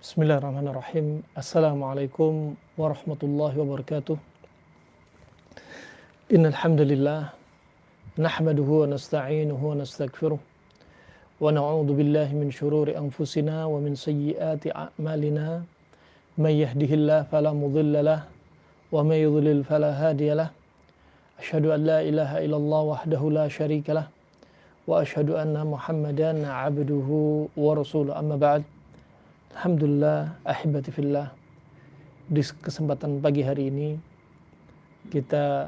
Bismillahirrahmanirrahim. Assalamualaikum warahmatullahi wabarakatuh. Innal hamdalillah nahmaduhu wa nasta'inuhu wa nastaghfiruh wa na'udzu billahi min shururi anfusina wa min sayyiati a'malina. May yahdihillahu fala mudilla lahu wa may yudlil fala hadiya lahu. Asyhadu an la ilaha illallah wahdahu la syarika lahu wa asyhadu anna Muhammadan 'abduhu wa rasuluhu. Amma ba'd. Alhamdulillah, ahibati fillah. Di kesempatan pagi hari ini kita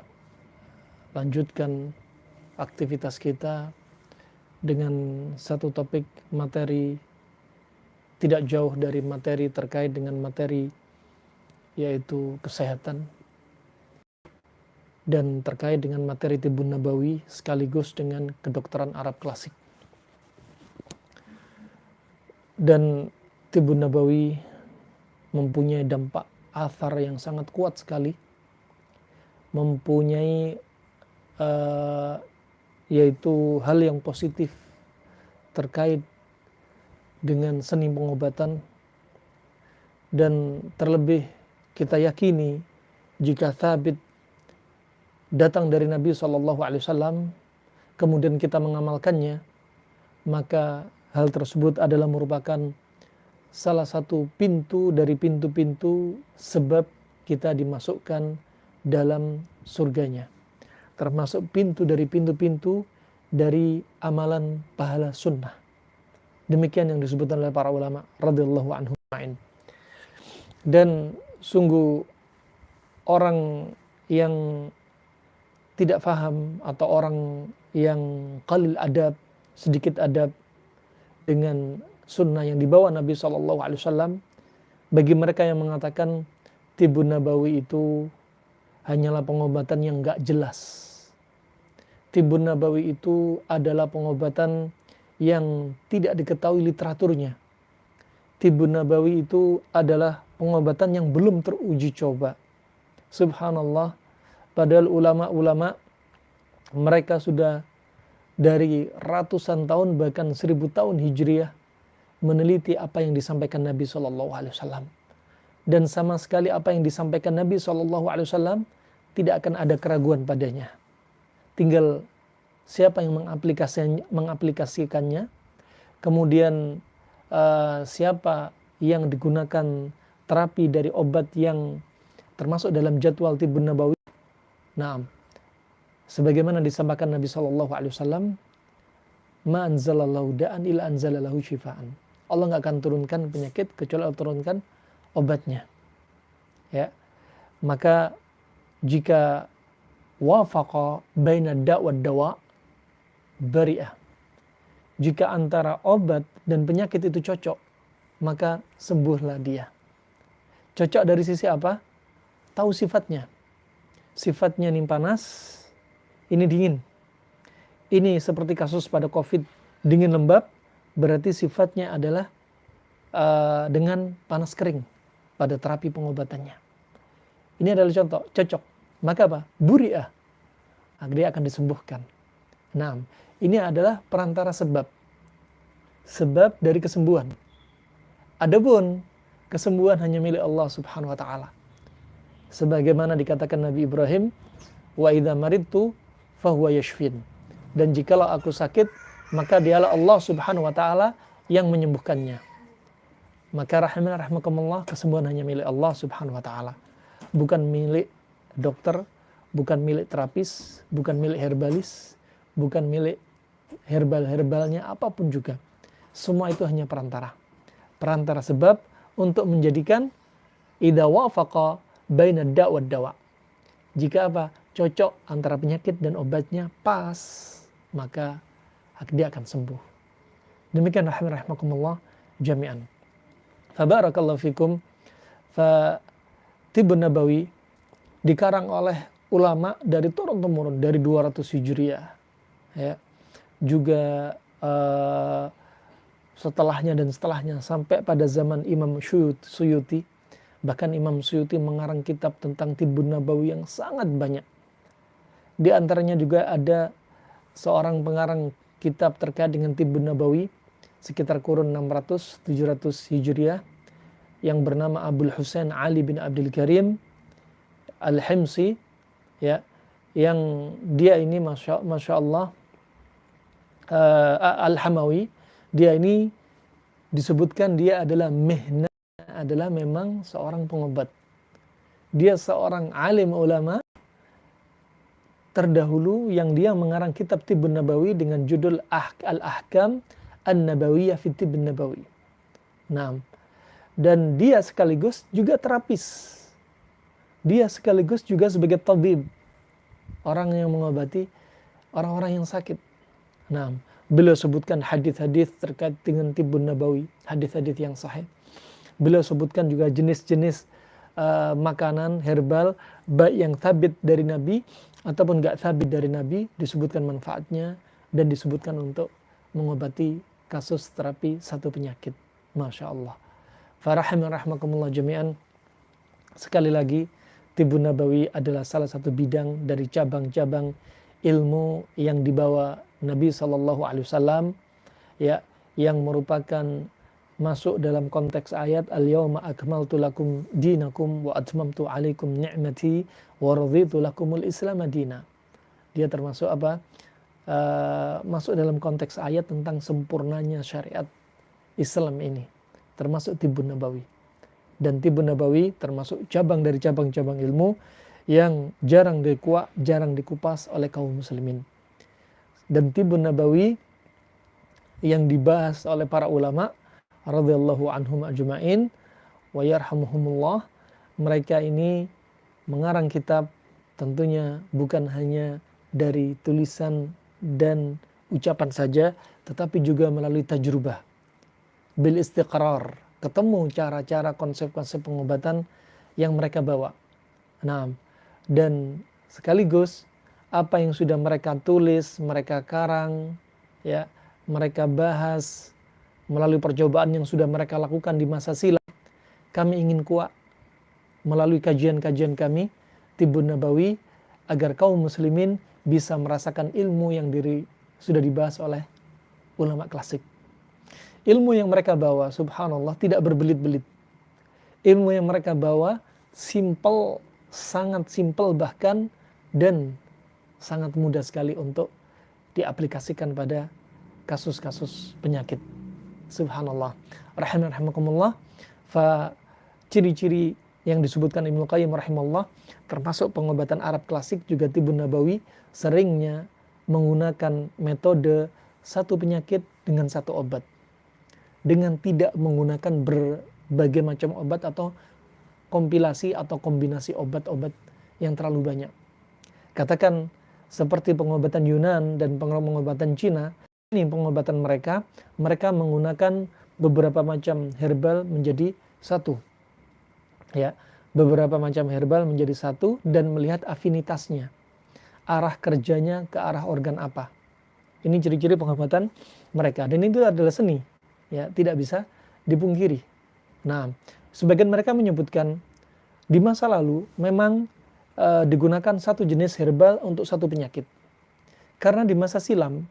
lanjutkan aktivitas kita dengan satu topik materi tidak jauh dari materi terkait dengan materi, yaitu kesehatan, dan terkait dengan materi Tibbun Nabawi sekaligus dengan kedokteran Arab klasik. Dan Tibbun Nabawi mempunyai dampak athar yang sangat kuat sekali, mempunyai yaitu hal yang positif terkait dengan seni pengobatan, dan terlebih kita yakini jika thabit datang dari Nabi SAW kemudian kita mengamalkannya, maka hal tersebut adalah merupakan salah satu pintu dari pintu-pintu sebab kita dimasukkan dalam surganya, termasuk pintu dari pintu-pintu dari amalan pahala sunnah. Demikian yang disebutkan oleh para ulama radhiyallahu anhum. Dan sungguh orang yang tidak faham atau orang yang qalil adab, sedikit adab dengan sunnah yang dibawa Nabi SAW, bagi mereka yang mengatakan Tibbun Nabawi itu hanyalah pengobatan yang gak jelas. Tibbun Nabawi itu adalah pengobatan yang tidak diketahui literaturnya. Tibbun Nabawi itu adalah pengobatan yang belum teruji coba. Subhanallah, padahal ulama-ulama mereka sudah dari ratusan tahun bahkan 1000 tahun Hijriah meneliti apa yang disampaikan Nabi SAW, dan sama sekali apa yang disampaikan Nabi SAW tidak akan ada keraguan padanya. Tinggal siapa yang mengaplikasikannya, kemudian siapa yang digunakan terapi dari obat yang termasuk dalam jadwal Tibbun Nabawi. Nah, sebagaimana disampaikan Nabi SAW, ma anzalallahu da'an illa anzalallahu syifaan. Allah nggak akan turunkan penyakit kecuali Allah turunkan obatnya. Ya, maka jika wafaqa baina da' wa dawa bari'ah, jika antara obat dan penyakit itu cocok, maka sembuhlah dia. Cocok dari sisi apa? Tahu sifatnya. Sifatnya ini panas, ini dingin. Ini seperti kasus pada COVID, dingin lembab, berarti sifatnya adalah dengan panas kering pada terapi pengobatannya. Ini adalah contoh, cocok. Maka apa? Buri'ah. Dia akan disembuhkan. Nah, ini adalah perantara sebab. Sebab dari kesembuhan. Adapun kesembuhan hanya milik Allah Subhanahu wa taala. Sebagaimana dikatakan Nabi Ibrahim, wa idza maridtu fahuwa yashfin. Dan jikalau aku sakit, maka dialah Allah Subhanahu wa taala yang menyembuhkannya. Maka rahimakumullah, kesembuhan hanya milik Allah Subhanahu wa taala. Bukan milik dokter, bukan milik terapis, bukan milik herbalis, bukan milik herbalnya apapun juga. Semua itu hanya perantara. Perantara sebab untuk menjadikan idza wafaqa baina da' wa dawa. Jika apa? Cocok antara penyakit dan obatnya pas, maka dia akan sembuh. Demikian rahimakumullah jami'an. Fabarakallahu fikum. Tibbun Nabawi dikarang oleh ulama dari turun-temurun, dari 200 Hijriah. Ya. Juga setelahnya dan setelahnya sampai pada zaman Imam Suyuti. Bahkan Imam Suyuti mengarang kitab tentang Tibbun Nabawi yang sangat banyak. Di antaranya juga ada seorang pengarang kitab terkait dengan Tibbun Nabawi sekitar kurun 600-700 Hijriah, yang bernama Abdul Husain Ali bin Abdul Karim Al-Himsi, ya, yang dia ini masya Allah Al-Hamawi, dia ini disebutkan dia adalah adalah memang seorang pengobat. Dia seorang alim ulama terdahulu yang dia mengarang kitab Tibbun Nabawi dengan judul Al-Ahkam An-Nabawiyah fi Tibbun Nabawi. Nah, dan dia sekaligus juga terapis. Dia sekaligus juga sebagai tabib, orang yang mengobati orang-orang yang sakit. Nah, beliau sebutkan hadis-hadis terkait dengan Tibbun Nabawi, hadis-hadis yang sahih. Beliau sebutkan juga jenis-jenis makanan herbal baik yang sabit dari Nabi ataupun gak sabit dari Nabi, disebutkan manfaatnya dan disebutkan untuk mengobati kasus terapi satu penyakit. Masya Allah. Rahmakumullah jami'an. Sekali lagi, Tibbun Nabawi adalah salah satu bidang dari cabang-cabang ilmu yang dibawa Nabi SAW, ya, yang merupakan masuk dalam konteks ayat al-yawma akmaltu lakum dinakum wa atmamtu alaikum ni'mati wa raditu lakumul islam madina. Dia termasuk apa? Masuk dalam konteks ayat tentang sempurnanya syariat Islam ini, termasuk Tibbun Nabawi. Dan Tibbun Nabawi termasuk cabang dari cabang-cabang ilmu yang jarang dikupas oleh kaum muslimin. Dan Tibbun Nabawi yang dibahas oleh para ulama radhiyallahu anhum ajma'in wa yarhamuhumullah, mereka ini mengarang kitab tentunya bukan hanya dari tulisan dan ucapan saja, tetapi juga melalui tajrubah, bil istiqrar, ketemu cara-cara konsep-konsep pengobatan yang mereka bawa. Nah, dan sekaligus apa yang sudah mereka tulis, mereka karang, ya, mereka bahas melalui percobaan yang sudah mereka lakukan di masa silam. Kami ingin kuat melalui kajian-kajian kami Tibbun Nabawi agar kaum muslimin bisa merasakan ilmu yang sudah dibahas oleh ulama klasik. Ilmu yang mereka bawa, subhanallah, tidak berbelit-belit. Ilmu yang mereka bawa simple, sangat simple bahkan, dan sangat mudah sekali untuk diaplikasikan pada kasus-kasus penyakit. Subhanallah. Rahimakumullah. Ciri-ciri yang disebutkan Ibnu Qayyim rahimahullah, termasuk pengobatan Arab klasik juga Tibbun Nabawi seringnya menggunakan metode satu penyakit dengan satu obat, dengan tidak menggunakan berbagai macam obat atau kompilasi atau kombinasi obat-obat yang terlalu banyak. Katakan seperti pengobatan Yunan dan pengobatan Cina, ini pengobatan mereka menggunakan beberapa macam herbal menjadi satu, ya, beberapa macam herbal menjadi satu dan melihat afinitasnya, arah kerjanya ke arah organ apa. Ini ciri-ciri pengobatan mereka, dan itu adalah seni, ya, tidak bisa dipungkiri. Nah, sebagian mereka menyebutkan di masa lalu memang digunakan satu jenis herbal untuk satu penyakit, karena di masa silam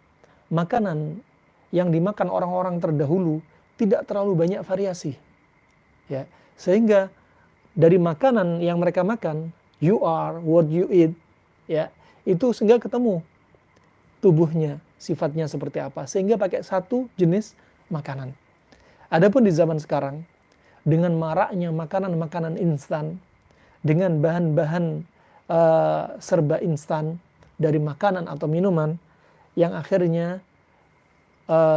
makanan yang dimakan orang-orang terdahulu tidak terlalu banyak variasi, ya, sehingga dari makanan yang mereka makan, you are what you eat, ya, itu sehingga ketemu tubuhnya sifatnya seperti apa, sehingga pakai satu jenis makanan. Adapun di zaman sekarang, dengan maraknya makanan-makanan instan, dengan bahan-bahan serba instan dari makanan atau minuman, yang akhirnya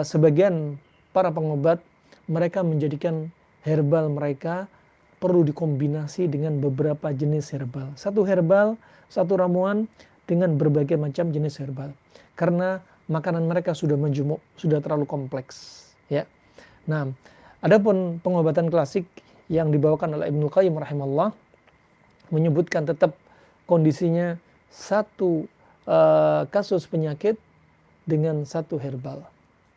sebagian para pengobat mereka menjadikan herbal mereka perlu dikombinasi dengan beberapa jenis herbal. Satu herbal, satu ramuan dengan berbagai macam jenis herbal. Karena makanan mereka sudah menjumuk, sudah terlalu kompleks, ya. Nah, adapun pengobatan klasik yang dibawakan oleh Ibnu Qayyim rahimahullah menyebutkan tetap kondisinya satu kasus penyakit dengan satu herbal.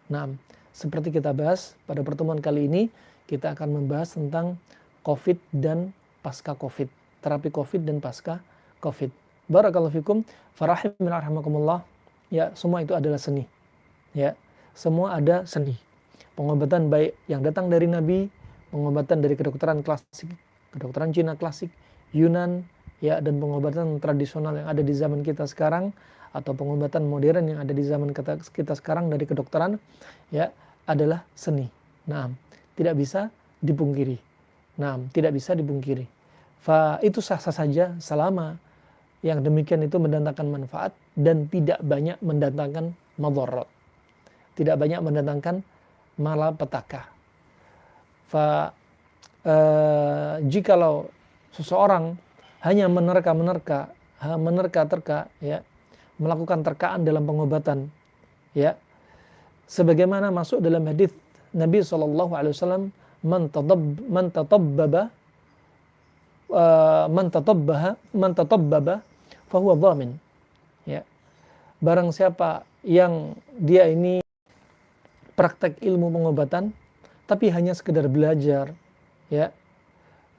Nah, seperti kita bahas pada pertemuan kali ini, kita akan membahas tentang COVID dan pasca COVID, terapi COVID dan pasca COVID. Barakallahu fikum, farahimillah. Ya, semua itu adalah seni. Ya, semua ada seni. Pengobatan baik yang datang dari Nabi pengobatan dari kedokteran klasik, kedokteran Cina klasik, Yunan, ya, dan pengobatan tradisional yang ada di zaman kita sekarang, atau pengobatan modern yang ada di zaman kita sekarang dari kedokteran, ya, adalah seni. Nah, tidak bisa dipungkiri. Nah, tidak bisa dipungkiri. Itu sah-sah saja selama yang demikian itu mendatangkan manfaat dan tidak banyak mendatangkan madarat. Tidak banyak mendatangkan malapetaka. Jikalau seseorang hanya menerka-terka, ya, melakukan terkaan dalam pengobatan, ya, sebagaimana masuk dalam hadis Nabi SAW, man tatabbaba fahuwa dhamin, ya, barang siapa yang dia ini praktek ilmu pengobatan tapi hanya sekedar belajar, ya,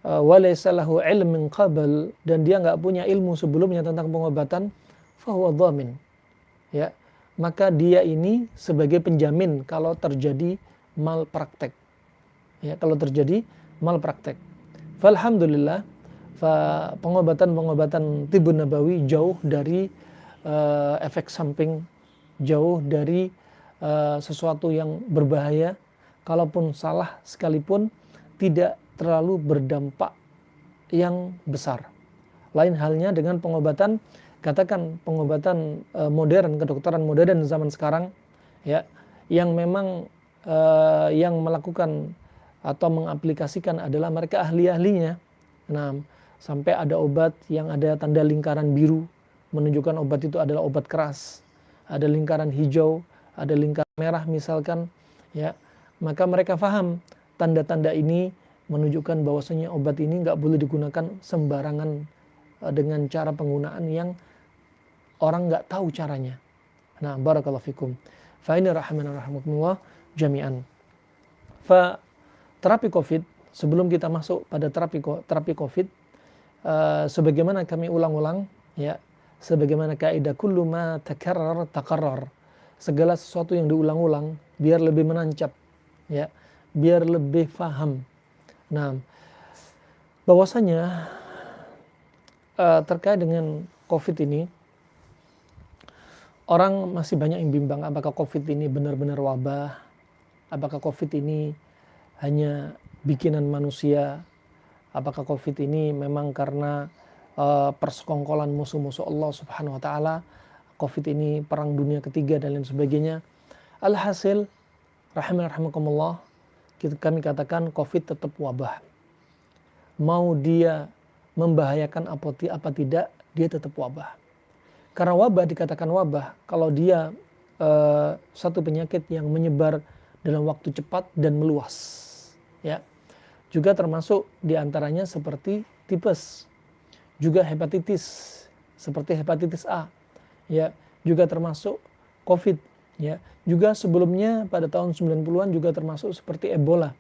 walaysa lahu ilmin qabl, dan dia nggak punya ilmu sebelumnya tentang pengobatan, fahuwa dhamin, ya, maka dia ini sebagai penjamin kalau terjadi malpraktek, ya, kalau terjadi malpraktek. Falhamdulillah, pengobatan Tibbun Nabawi jauh dari efek samping, jauh dari sesuatu yang berbahaya. Kalaupun salah sekalipun tidak terlalu berdampak yang besar. Lain halnya dengan pengobatan, katakan pengobatan modern, kedokteran modern zaman sekarang, ya, yang memang yang melakukan atau mengaplikasikan adalah mereka ahli-ahlinya. Nah, sampai ada obat yang ada tanda lingkaran biru menunjukkan obat itu adalah obat keras, ada lingkaran hijau, ada lingkaran merah misalkan, ya, maka mereka paham tanda-tanda ini menunjukkan bahwasanya obat ini nggak boleh digunakan sembarangan dengan cara penggunaan yang orang nggak tahu caranya. Nah, barakallahu fikum. Fa ini rahimana rahimakumullah jami'an. Terapi COVID, sebelum kita masuk pada terapi COVID, sebagaimana kami ulang-ulang, ya, sebagaimana kaidah kullu ma takarrar taqarrar, segala sesuatu yang diulang-ulang biar lebih menancap, ya, biar lebih faham. Nah, bahwasanya terkait dengan COVID ini, orang masih banyak yang bimbang apakah COVID ini benar-benar wabah, apakah COVID ini hanya bikinan manusia, apakah COVID ini memang karena persekongkolan musuh-musuh Allah Subhanahu wa taala, COVID ini perang dunia ketiga dan lain sebagainya. Alhasil rahimakumullah, kami katakan COVID tetap wabah. Mau dia membahayakan apa tidak, dia tetap wabah. Karena wabah dikatakan wabah kalau dia satu penyakit yang menyebar dalam waktu cepat dan meluas, ya. Juga termasuk diantaranya seperti tipes, juga hepatitis seperti hepatitis A, ya, juga termasuk COVID, ya. Juga sebelumnya pada tahun 90-an juga termasuk seperti Ebola.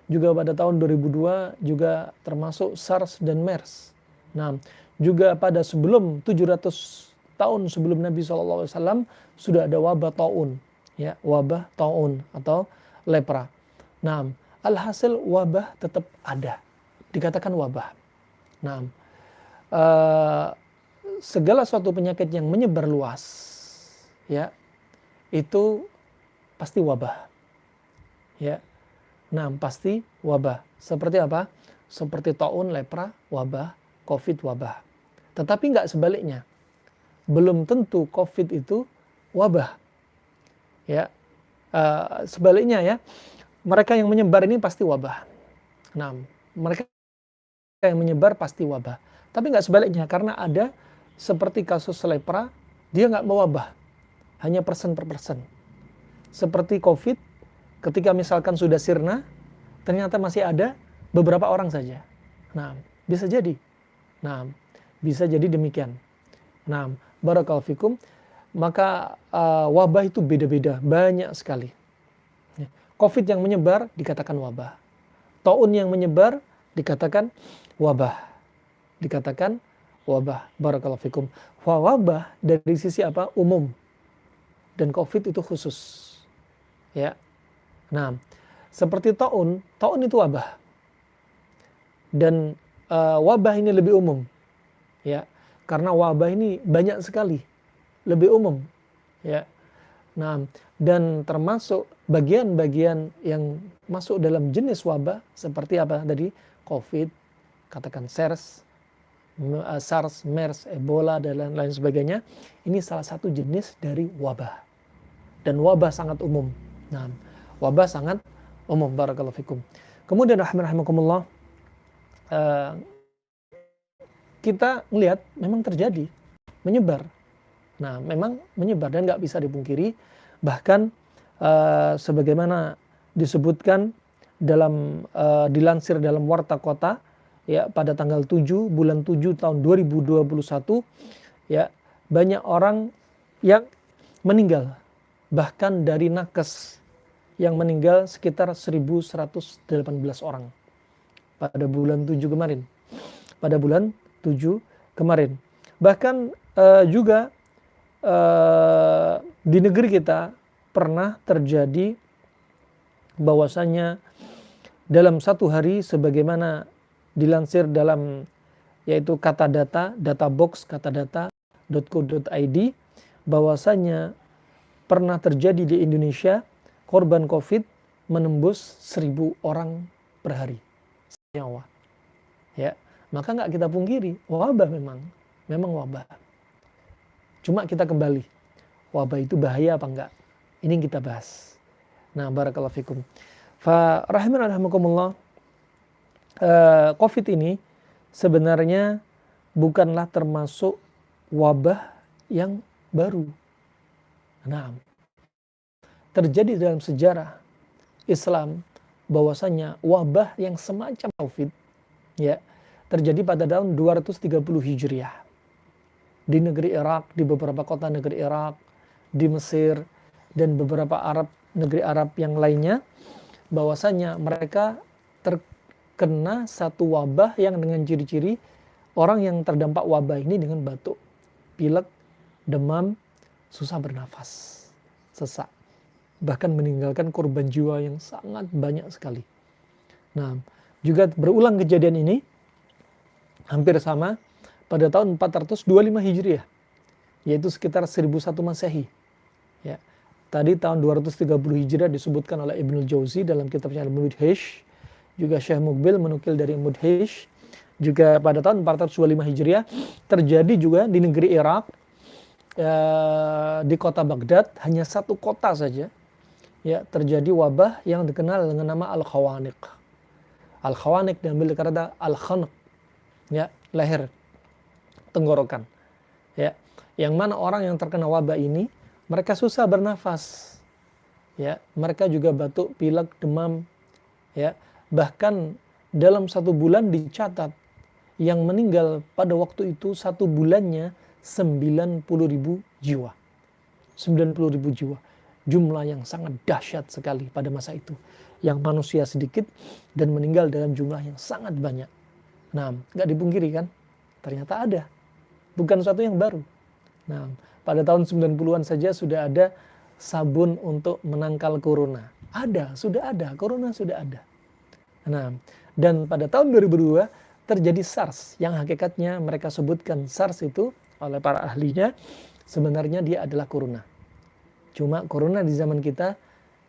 Juga pada tahun 2002 juga termasuk SARS dan MERS. Nah, juga pada sebelum 700 tahun sebelum Nabi SAW sudah ada wabah taun, ya, wabah taun atau lepra. Nah, alhasil wabah tetap ada, dikatakan wabah. Nah, segala suatu penyakit yang menyebar luas, ya, itu pasti wabah, ya. Nah, pasti wabah. Seperti apa? Seperti taun, lepra, wabah, COVID, wabah. Tetapi nggak sebaliknya. Belum tentu COVID itu wabah, ya. Sebaliknya, ya, mereka yang menyebar ini pasti wabah. Nah, mereka yang menyebar pasti wabah. Tapi nggak sebaliknya, karena ada seperti kasus lepra, dia nggak mewabah, hanya persen per persen. Seperti COVID, ketika misalkan sudah sirna, ternyata masih ada beberapa orang saja. Nah, bisa jadi. Nah, bisa jadi demikian. Nah, barakallahu fikum. Maka wabah itu beda-beda, banyak sekali. COVID yang menyebar dikatakan wabah. Taun yang menyebar dikatakan wabah. Dikatakan wabah. Barakallahu fikum. Wabah dari sisi apa? Umum. Dan COVID itu khusus. Ya. Nah, seperti taun itu wabah. dan wabah ini lebih umum, ya, karena wabah ini banyak sekali, lebih umum, ya. Nah, dan termasuk bagian-bagian yang masuk dalam jenis wabah seperti apa tadi, COVID, katakan SARS, MERS, Ebola, dan lain-lain sebagainya. Ini salah satu jenis dari wabah. Dan wabah sangat umum. Nah, wabah sangat umum. Barakallahu fikum. Kemudian rahimakumullah, kita melihat memang terjadi, menyebar. Nah, memang menyebar dan nggak bisa dipungkiri. Bahkan sebagaimana disebutkan dalam dilansir dalam Warta Kota, ya, pada tanggal 7 bulan 7 tahun 2021, ya, banyak orang yang meninggal, bahkan dari nakes yang meninggal sekitar 1118 orang pada bulan 7 kemarin. Pada bulan 7 kemarin. Bahkan juga di negeri kita pernah terjadi bahwasanya dalam satu hari, sebagaimana dilansir dalam yaitu databox katadata.co.id, bahwasanya pernah terjadi di Indonesia korban COVID menembus 1000 orang per hari nyawa. Ya, maka nggak kita pungkiri, wabah memang wabah. Cuma kita kembali, wabah itu bahaya apa enggak? Ini yang kita bahas. Nah, barakallahu fikum. Fa rahimakumullah, COVID ini sebenarnya bukanlah termasuk wabah yang baru. Nah, terjadi dalam sejarah Islam bahwasanya wabah yang semacam COVID, ya, terjadi pada tahun 230 Hijriah di negeri Irak, di beberapa kota negeri Irak, di Mesir, dan beberapa negeri Arab yang lainnya, bahwasanya mereka terkena satu wabah yang dengan ciri-ciri orang yang terdampak wabah ini dengan batuk, pilek, demam, susah bernafas, sesak, bahkan meninggalkan korban jiwa yang sangat banyak sekali. Nah, juga berulang kejadian ini hampir sama pada tahun 425 Hijriah, yaitu sekitar 1001 Masehi. Ya. Tadi tahun 230 Hijriah disebutkan oleh Ibnul Jauzi dalam kitabnya Al-Mudhish, juga Syekh Muqbil menukil dari Mudhish. Juga pada tahun 425 Hijriah terjadi juga di negeri Irak, di kota Baghdad, hanya satu kota saja, ya, terjadi wabah yang dikenal dengan nama Al-Khawaniq. Al-Khawaniq diambil dari kata Al-Khanq, ya, leher, tenggorokan, ya, yang mana orang yang terkena wabah ini mereka susah bernafas, ya, mereka juga batuk, pilek, demam, ya, bahkan dalam satu bulan dicatat yang meninggal pada waktu itu satu bulannya 90.000 jiwa, 90.000 jiwa, jumlah yang sangat dahsyat sekali pada masa itu, yang manusia sedikit dan meninggal dalam jumlah yang sangat banyak. Nah, nggak dipungkiri kan, ternyata ada, bukan sesuatu yang baru. Nah, pada tahun 90-an saja sudah ada sabun untuk menangkal corona. Sudah ada, corona sudah ada. Nah, dan pada tahun 2002 terjadi SARS, yang hakikatnya mereka sebutkan SARS itu oleh para ahlinya, sebenarnya dia adalah corona. Cuma corona di zaman kita,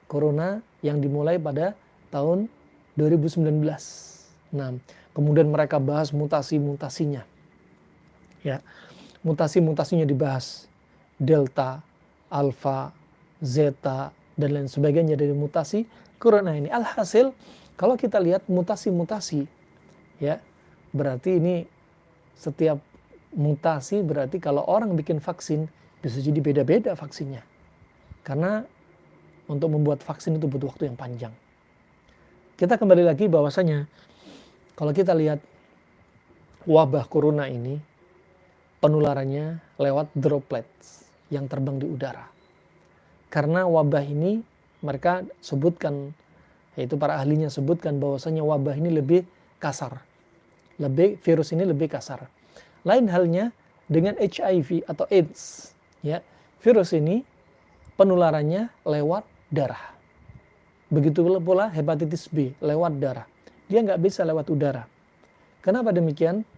corona yang dimulai pada tahun 2019. Nah, kemudian mereka bahas mutasi-mutasinya. Ya, mutasi-mutasinya dibahas. Delta, Alpha, Zeta, dan lain sebagainya dari mutasi corona ini. Alhasil, kalau kita lihat mutasi-mutasi, ya, berarti ini setiap mutasi berarti kalau orang bikin vaksin bisa jadi beda-beda vaksinnya. Karena untuk membuat vaksin itu butuh waktu yang panjang. Kita kembali lagi bahwasanya kalau kita lihat wabah corona ini penularannya lewat droplets yang terbang di udara. Karena wabah ini mereka sebutkan, yaitu para ahlinya sebutkan bahwasanya wabah ini lebih kasar. Virus ini lebih kasar. Lain halnya dengan HIV atau AIDS, ya. Virus ini penularannya lewat darah. Begitu pula hepatitis B lewat darah. Dia nggak bisa lewat udara. Kenapa demikian?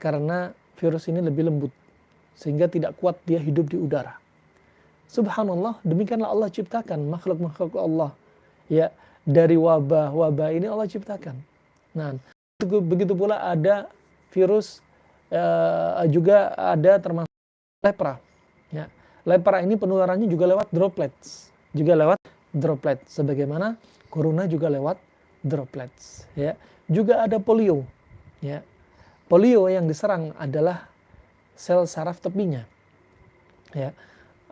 Karena virus ini lebih lembut, sehingga tidak kuat dia hidup di udara. Subhanallah, demikianlah Allah ciptakan makhluk-makhluk Allah. Ya, dari wabah ini Allah ciptakan. Nah, begitu pula ada virus juga ada termasuk lepra. Ya, lepra ini penularannya juga lewat droplets, sebagaimana corona juga lewat droplets. Ya, juga ada polio. Ya, polio yang diserang adalah sel saraf tepinya. Ya,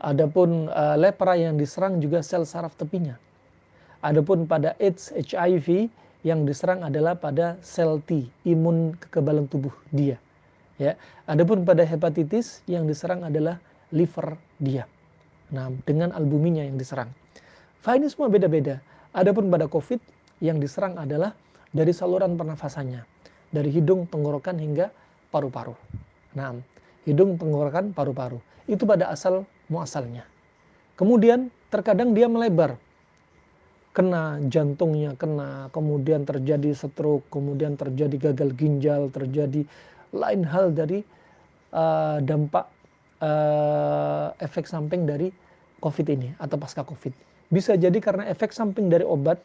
adapun lepra yang diserang juga sel saraf tepinya. Adapun pada AIDS, HIV yang diserang adalah pada sel T, imun kekebalan tubuh dia. Ya, adapun pada hepatitis yang diserang adalah liver dia. Nah, dengan albuminnya yang diserang. Ini semua beda-beda. Adapun pada COVID yang diserang adalah dari saluran pernafasannya, dari hidung, tenggorokan hingga paru-paru. Nah, hidung, tenggorokan, paru-paru. Itu pada asal muasalnya. Kemudian terkadang dia melebar. Kena jantungnya, kemudian terjadi stroke, kemudian terjadi gagal ginjal, terjadi lain hal dari dampak efek samping dari COVID ini atau pasca COVID. Bisa jadi karena efek samping dari obat,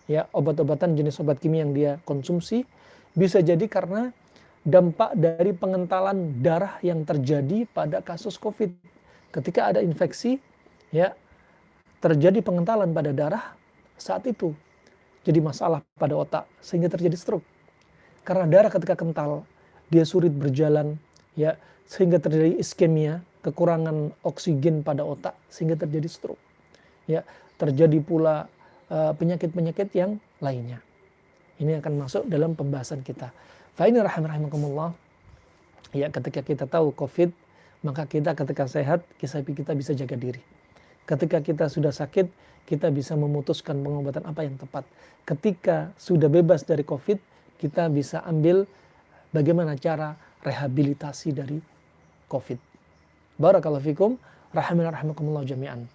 ya, obat-obatan jenis obat kimia yang dia konsumsi. Bisa jadi karena dampak dari pengentalan darah yang terjadi pada kasus COVID. Ketika ada infeksi, ya, terjadi pengentalan pada darah, saat itu jadi masalah pada otak sehingga terjadi stroke. Karena darah ketika kental, dia sulit berjalan, ya, sehingga terjadi iskemia, kekurangan oksigen pada otak sehingga terjadi stroke. Ya, terjadi pula penyakit-penyakit yang lainnya. Ini akan masuk dalam pembahasan kita. Fa'ini rahimakumullah. Ya, ketika kita tahu COVID, maka kita ketika sehat, kita bisa jaga diri. Ketika kita sudah sakit, kita bisa memutuskan pengobatan apa yang tepat. Ketika sudah bebas dari COVID, kita bisa ambil bagaimana cara rehabilitasi dari COVID. Barakallahu fikum, rahimakumullah jami'an.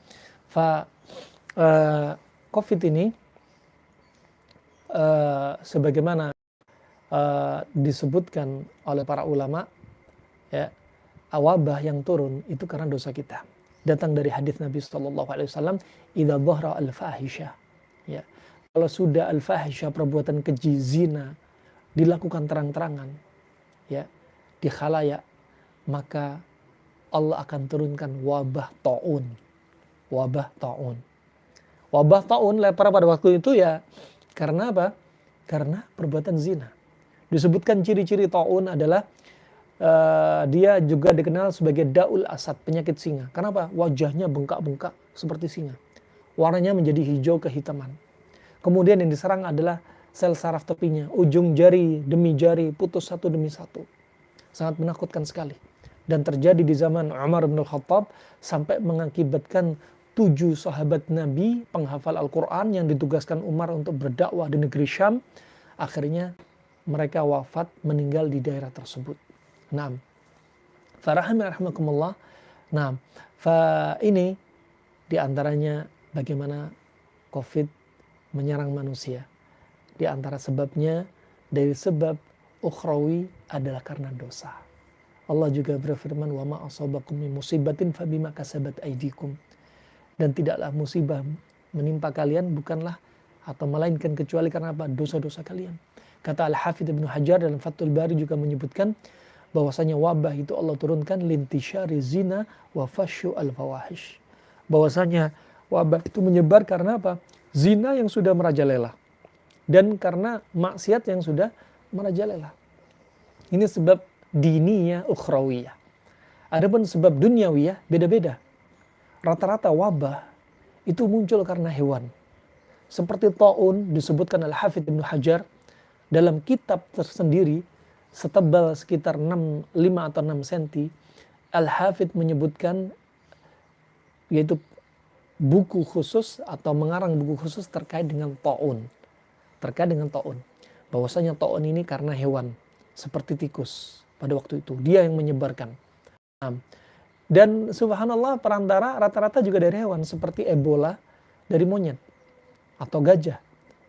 COVID ini sebagaimana disebutkan oleh para ulama, ya, wabah yang turun itu karena dosa kita. Datang dari hadis Nabi SAW, idza dhahara al-fahisha, ya, kalau sudah al-fahisha, perbuatan keji, zina dilakukan terang-terangan, ya, di khalayak, maka Allah akan turunkan wabah taun. Wabah taun lepra pada waktu itu, ya, karena apa? Karena perbuatan zina. Disebutkan ciri-ciri taun adalah dia juga dikenal sebagai daul asad, penyakit singa. Kenapa? Wajahnya bengkak-bengkak seperti singa. Warnanya menjadi hijau kehitaman. Kemudian yang diserang adalah sel saraf tepinya. Ujung jari demi jari putus satu demi satu. Sangat menakutkan sekali. Dan terjadi di zaman Umar bin Khattab sampai mengakibatkan 7 sahabat Nabi penghafal Al-Quran yang ditugaskan Umar untuk berdakwah di negeri Syam. Akhirnya mereka wafat, meninggal di daerah tersebut. Naam. Farahimahumullah. Naam. Ini diantaranya bagaimana COVID menyerang manusia. Di antara sebabnya dari sebab ukhrawi adalah karena dosa. Allah juga berfirman, wa ma asabakum min musibatin fabima kasabat aydikum. Dan tidaklah musibah menimpa kalian bukanlah atau melainkan kecuali karena apa? Dosa-dosa kalian. Kata Al-Hafidz Ibnu Hajar dalam Fathul Bari juga menyebutkan bahwasanya wabah itu Allah turunkan lintisyari zina wa fasyu al-fawahish. Bahwasanya wabah itu menyebar karena apa? Zina yang sudah merajalela dan karena maksiat yang sudah merajalela. Ini sebab diniyah ukhrawiyah. Adapun sebab duniawiyah beda-beda. Rata-rata wabah itu muncul karena hewan. Seperti taun disebutkan Al-Hafidz Ibnu Hajar dalam kitab tersendiri setebal sekitar 5 atau 6 cm, Al-Hafidz menyebutkan, yaitu buku khusus atau mengarang buku khusus terkait dengan taun. Bahwasanya taun ini karena hewan seperti tikus pada waktu itu, dia yang menyebarkan. Dan subhanallah, perantara rata-rata juga dari hewan seperti Ebola dari monyet atau gajah.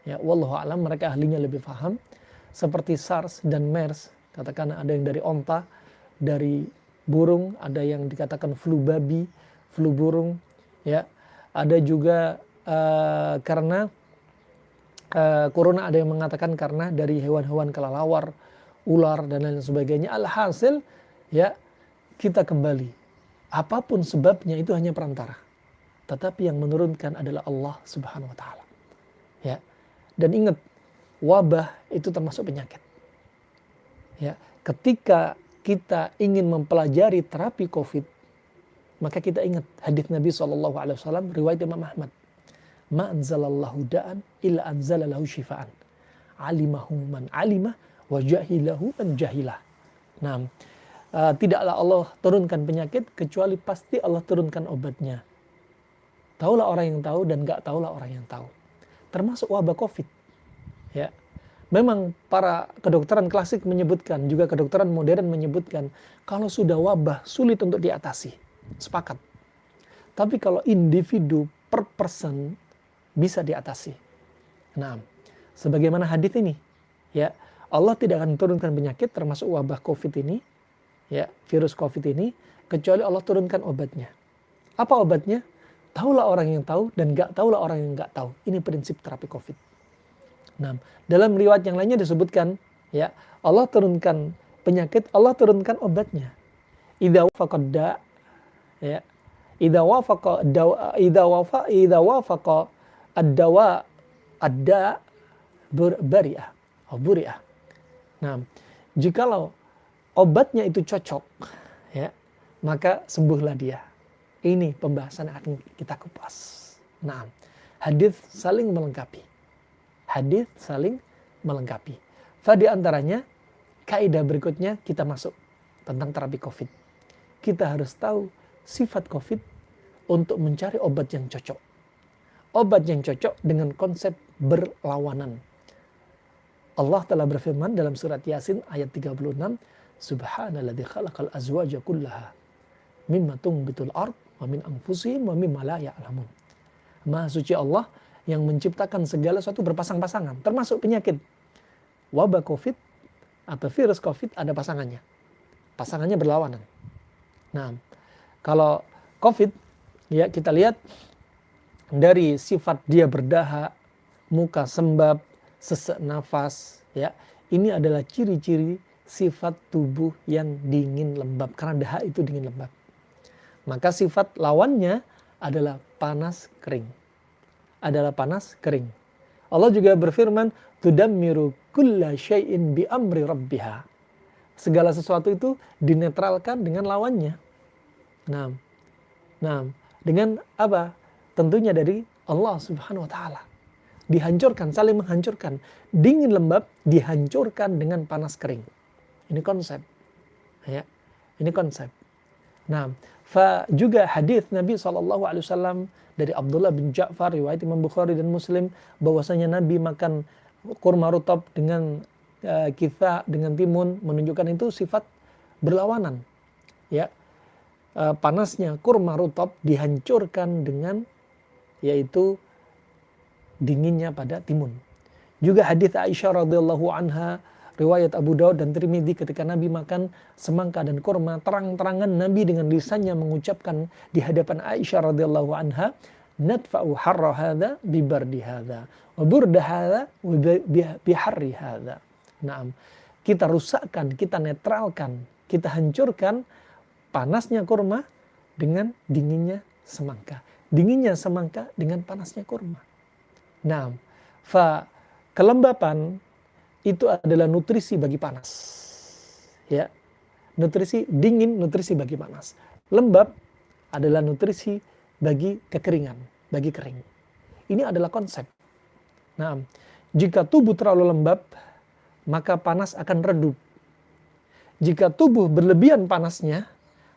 Ya, wallahu a'lam, mereka ahlinya lebih paham. seperti SARS dan MERS. Katakan ada yang dari onta, dari burung, ada yang dikatakan flu babi, flu burung, ya. Ada juga karena corona, ada yang mengatakan karena dari hewan-hewan kelelawar, ular dan lain sebagainya. Alhasil ya, kita kembali. Apapun sebabnya itu hanya perantara. Tetapi yang menurunkan adalah Allah Subhanahu wa taala. Ya. Dan ingat, wabah itu termasuk penyakit. Ya, ketika kita ingin mempelajari terapi Covid, maka kita ingat hadis Nabi SAW riwayat Imam Ahmad. Ma anzalallahu da'an illa anzalalahu syifaan. Alimahu man alimah wa jahilahu man jahilah. Nah, tidaklah Allah turunkan penyakit kecuali pasti Allah turunkan obatnya. Taulah orang yang tahu dan gak taulah orang yang tahu. Termasuk wabah Covid. Ya. Memang para kedokteran klasik menyebutkan, juga kedokteran modern menyebutkan, kalau sudah wabah sulit untuk diatasi. Sepakat. Tapi kalau individu per person bisa diatasi. Nah, sebagaimana hadits ini, ya, Allah tidak akan turunkan penyakit termasuk wabah Covid ini, ya, virus Covid ini, kecuali Allah turunkan obatnya. Apa obatnya? Taulah orang yang tahu dan gak taulah orang yang gak tahu. Ini prinsip terapi Covid. Nah, dalam riwayat yang lainnya disebutkan, ya, Allah turunkan penyakit, Allah turunkan obatnya. Idza wafaqad da, ya, idza wafaqa ad-dawa ad-da bari'ah atau buri'ah. Nah, jikalau obatnya itu cocok, ya, maka sembuhlah dia. Ini pembahasan yang akan kita kupas. Nah, hadis saling melengkapi. Hadis saling melengkapi. Di antaranya kaidah berikutnya kita masuk tentang terapi Covid. Kita harus tahu sifat Covid untuk mencari obat yang cocok. Obat yang cocok dengan konsep berlawanan. Allah telah berfirman dalam surat Yasin ayat 36, Subhanalladzi khalaqal azwaja kullaha mimma tumbitul ard wa min anfusihim wa mimma la ya'lamun. Maha suci Allah yang menciptakan segala sesuatu berpasang-pasangan, termasuk penyakit. Wabah Covid atau virus Covid ada pasangannya. Pasangannya berlawanan. Nah, kalau Covid, ya, kita lihat dari sifat dia berdahak, muka sembab, sesak nafas, ya. Ini adalah ciri-ciri sifat tubuh yang dingin lembab, karena dahak itu dingin lembab. Maka sifat lawannya adalah panas kering. Adalah panas kering. Allah juga berfirman, tudammiru kulla syai'in bi amri rabbiha. Segala sesuatu itu dinetralkan dengan lawannya. Nah, dengan apa? Tentunya dari Allah Subhanahu wa taala. Dihancurkan, saling menghancurkan. Dingin lembab dihancurkan dengan panas kering. Ini konsep. Ya. Ini konsep. Nah, juga hadis Nabi SAW dari Abdullah bin Ja'far, riwayat Imam Bukhari dan Muslim, bahwasanya Nabi makan kurma rutab dengan kitha, dengan timun, menunjukkan itu sifat berlawanan. Ya, panasnya kurma rutab dihancurkan dengan yaitu dinginnya pada timun. Juga hadis Aisyah radhiyallahu anha, riwayat Abu Daud dan Tirmidzi, ketika Nabi makan semangka dan kurma, terang-terangan Nabi dengan lisannya mengucapkan di hadapan Aisyah radhiyallahu anha, nadfa'u harra hadza bi bardi hadza wa burda hadza bi harri hadza. Naam, kita rusakkan, kita netralkan, kita hancurkan panasnya kurma dengan dinginnya semangka. Dinginnya semangka dengan panasnya kurma. Nah, kelembapan itu adalah nutrisi bagi panas. Ya. Nutrisi dingin, nutrisi bagi panas. Lembab adalah nutrisi bagi kekeringan, bagi kering. Ini adalah konsep. Nah, jika tubuh terlalu lembab, maka panas akan redup. Jika tubuh berlebihan panasnya,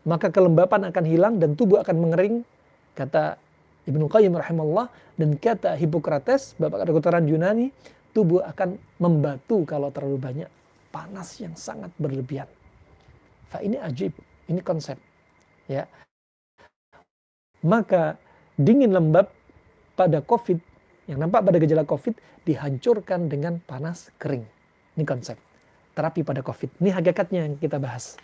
maka kelembapan akan hilang dan tubuh akan mengering, kata Ibnu Qayyim rahimahullah, dan kata Hippocrates, bapak kedokteran Yunani, tubuh akan membatu kalau terlalu banyak panas yang sangat berlebihan. Ini ajib, ini konsep. Ya. Maka dingin lembab pada COVID, yang nampak pada gejala COVID, dihancurkan dengan panas kering. Ini konsep terapi pada COVID. Ini hakikatnya yang kita bahas.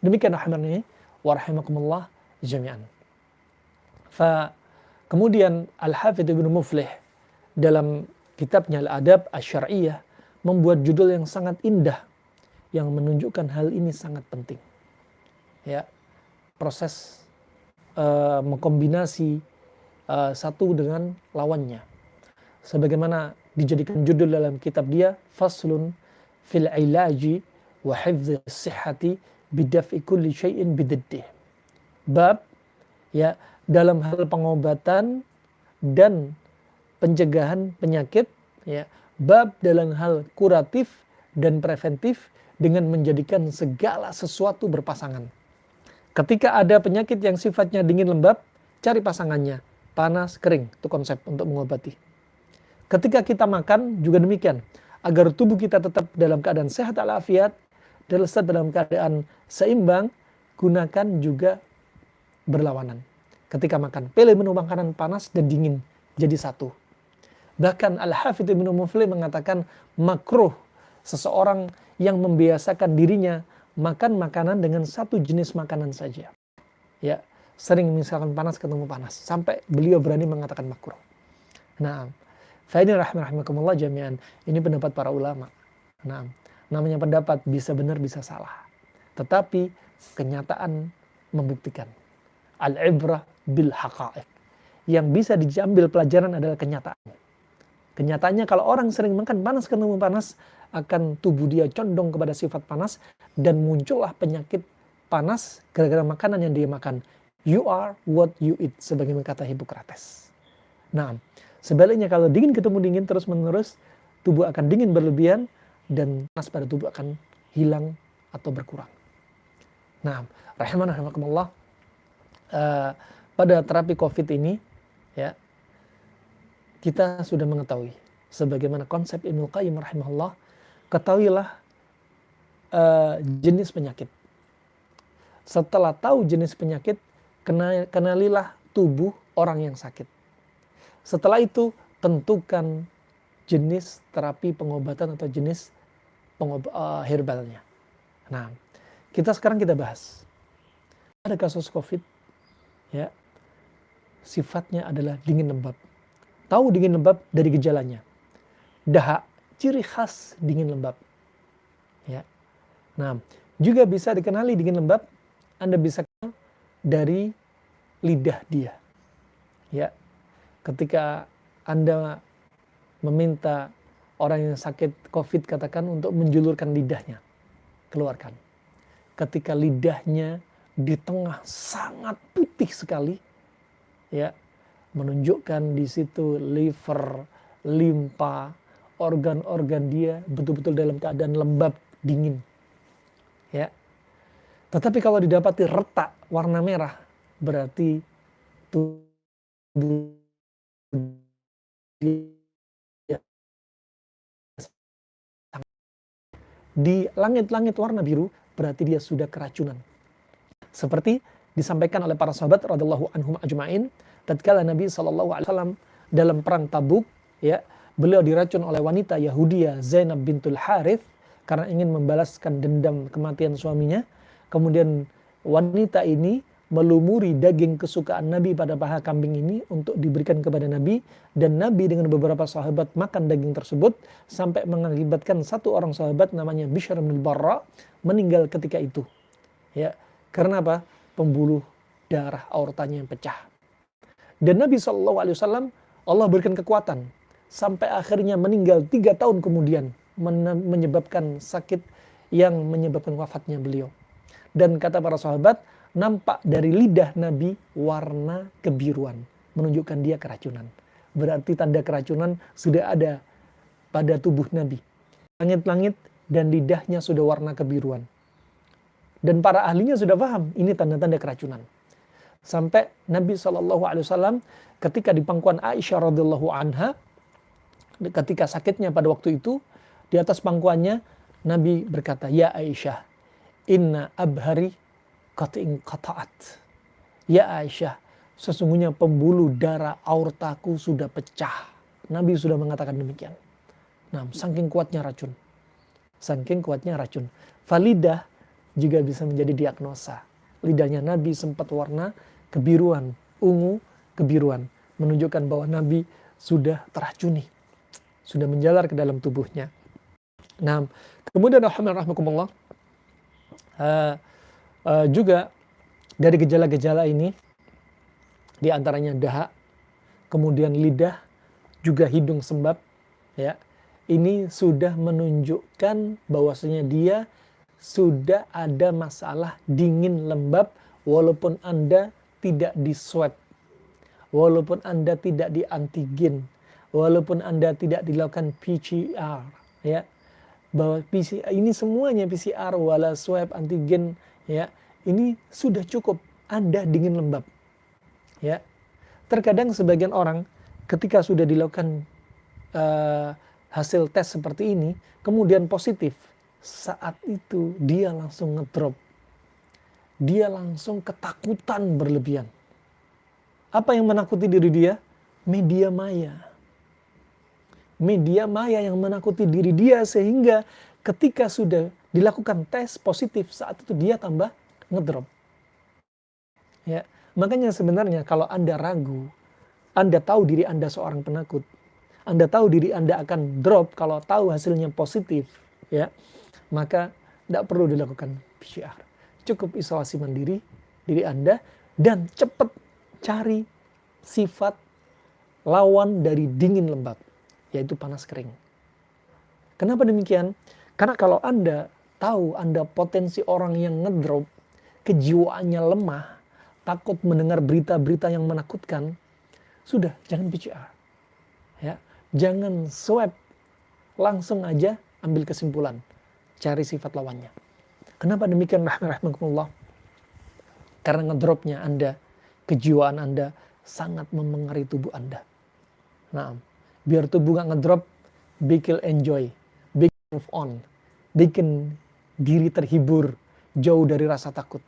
Demikian rahimani wa rahimakumullah jami'an. Kemudian Al-Hafidz Ibnu Muflih dalam kitabnya Al-Adab Asy-Syar'iyyah membuat judul yang sangat indah yang menunjukkan hal ini sangat penting. Ya, proses mengkombinasi satu dengan lawannya. Sebagaimana dijadikan judul dalam kitab dia, Faslun fil ilaji wa hifdzi sihhati bidaf'i kulli syai'in bididdih. Bab ya dalam hal pengobatan dan pencegahan penyakit, ya, bab dalam hal kuratif dan preventif dengan menjadikan segala sesuatu berpasangan. Ketika ada penyakit yang sifatnya dingin lembab, cari pasangannya, panas kering, itu konsep untuk mengobati. Ketika kita makan juga demikian, agar tubuh kita tetap dalam keadaan sehat walafiat, dalam keadaan seimbang, gunakan juga berlawanan. Ketika makan, pilih menu makanan panas dan dingin jadi satu. Bahkan Al-Hafidz Ibnu Muflih mengatakan makruh seseorang yang membiasakan dirinya makan makanan dengan satu jenis makanan saja. Ya, sering misalkan panas ketemu panas, sampai beliau berani mengatakan makruh. Nah, faidin rahimakumullah jami'an, ini pendapat para ulama. Nah, namanya pendapat bisa benar bisa salah. Tetapi kenyataan membuktikan. Al-ibrah bil haqa'iq. Yang bisa diambil pelajaran adalah kenyataan. Kenyataannya kalau orang sering makan panas ketemu panas, akan tubuh dia condong kepada sifat panas dan muncullah penyakit panas gara-gara makanan yang dia makan. You are what you eat, sebagaimana kata Hippocrates. Nah, sebaliknya kalau dingin ketemu dingin terus-menerus, tubuh akan dingin berlebihan dan panas pada tubuh akan hilang atau berkurang. Nah, rahimakumullah, pada terapi COVID ini, ya, kita sudah mengetahui sebagaimana konsep Ibnu Qayyim rahimahullah, ketahuilah jenis penyakit. Setelah tahu jenis penyakit, kenalilah tubuh orang yang sakit. Setelah itu, tentukan jenis terapi pengobatan atau jenis herbalnya. Nah, sekarang kita bahas. Ada kasus COVID, ya, sifatnya adalah dingin lembab. Tahu dingin lembab dari gejalanya. Dahak, ciri khas dingin lembab. Ya. Nah, juga bisa dikenali dingin lembab, Anda bisa kenal dari lidah dia. Ya. Ketika Anda meminta orang yang sakit COVID katakan untuk menjulurkan lidahnya, keluarkan. Ketika lidahnya di tengah sangat putih sekali, ya, menunjukkan di situ liver, limpa, organ-organ dia betul-betul dalam keadaan lembab, dingin. Ya. Tetapi kalau didapati retak warna merah, berarti tubuh dia di langit-langit warna biru, berarti dia sudah keracunan. Seperti disampaikan oleh para sahabat radhiyallahu anhum ajma'in, tatkala Nabi SAW dalam perang Tabuk, ya, beliau diracun oleh wanita Yahudiyah Zainab bintul Harith karena ingin membalaskan dendam kematian suaminya. Kemudian wanita ini melumuri daging kesukaan Nabi pada paha kambing ini untuk diberikan kepada Nabi, dan Nabi dengan beberapa sahabat makan daging tersebut sampai mengakibatkan satu orang sahabat namanya Bishr bin Barra meninggal ketika itu. Ya, karena apa? Pembuluh darah aortanya yang pecah. Dan Nabi SAW, Allah berikan kekuatan sampai akhirnya meninggal 3 tahun kemudian, menyebabkan sakit yang menyebabkan wafatnya beliau. Dan kata para sahabat, nampak dari lidah Nabi warna kebiruan, menunjukkan dia keracunan. Berarti tanda keracunan sudah ada pada tubuh Nabi. Langit-langit dan lidahnya sudah warna kebiruan. Dan para ahlinya sudah paham, ini tanda-tanda keracunan. Sampai Nabi SAW ketika di pangkuan Aisyah radhiyallahu anha, ketika sakitnya pada waktu itu, di atas pangkuannya Nabi berkata, "Ya Aisyah, inna abhari qat'in qata'at." Ya Aisyah, sesungguhnya pembuluh darah aortaku sudah pecah. Nabi sudah mengatakan demikian. Nah, saking kuatnya racun. saking kuatnya racun. Lidah juga bisa menjadi diagnosa. Lidahnya Nabi sempat warna kebiruan, ungu kebiruan, menunjukkan bahwa Nabi sudah teracuni, sudah menjalar ke dalam tubuhnya. Nah, kemudian rahmatullah, juga dari gejala-gejala ini, di antaranya dahak, kemudian lidah, juga hidung sembab, ya. Ini sudah menunjukkan bahwasanya dia sudah ada masalah dingin lembab, walaupun Anda tidak di swab, walaupun Anda tidak di antigen, walaupun Anda tidak dilakukan PCR, ya. Bahwa PCR ini semuanya, PCR wala swab antigen, ya, ini sudah cukup Anda dingin lembab, ya. Terkadang sebagian orang ketika sudah dilakukan hasil tes seperti ini kemudian positif, saat itu dia langsung ngedrop, dia langsung ketakutan berlebihan. Apa yang menakuti diri dia? Media maya. Media maya yang menakuti diri dia, sehingga ketika sudah dilakukan tes positif, saat itu dia tambah ngedrop. Ya, makanya sebenarnya kalau Anda ragu, Anda tahu diri Anda seorang penakut, Anda tahu diri Anda akan drop kalau tahu hasilnya positif, ya, maka tidak perlu dilakukan PCR. Cukup isolasi mandiri diri Anda dan cepat cari sifat lawan dari dingin lembab, yaitu panas kering. Kenapa demikian? Karena kalau Anda tahu Anda potensi orang yang ngedrop, kejiwaannya lemah, takut mendengar berita-berita yang menakutkan, sudah jangan PCR. Ya, jangan swab, langsung aja ambil kesimpulan, cari sifat lawannya. Kenapa demikian? Rahmatullah. Karena ngedropnya Anda, kejiwaan Anda sangat memengaruhi tubuh Anda. Nah, biar tubuh gak ngedrop, bikin enjoy, bikin move on, bikin diri terhibur, jauh dari rasa takut.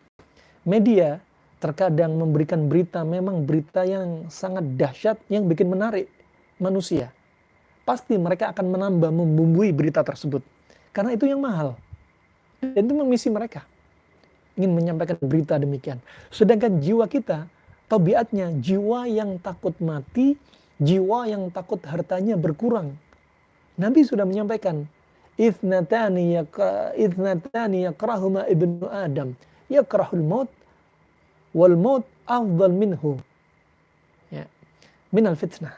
Media terkadang memberikan berita, memang berita yang sangat dahsyat, yang bikin menarik manusia. Pasti mereka akan menambah, membumbui berita tersebut. Karena itu yang mahal. Dan itu misi mereka. Ingin menyampaikan berita demikian. Sedangkan jiwa kita, tabiatnya jiwa yang takut mati, jiwa yang takut hartanya berkurang. Nabi sudah menyampaikan, Ithnatani yakrahuma ibnu Adam, yakrahul maut, wal maut afdal minhu, ya, minal fitnah.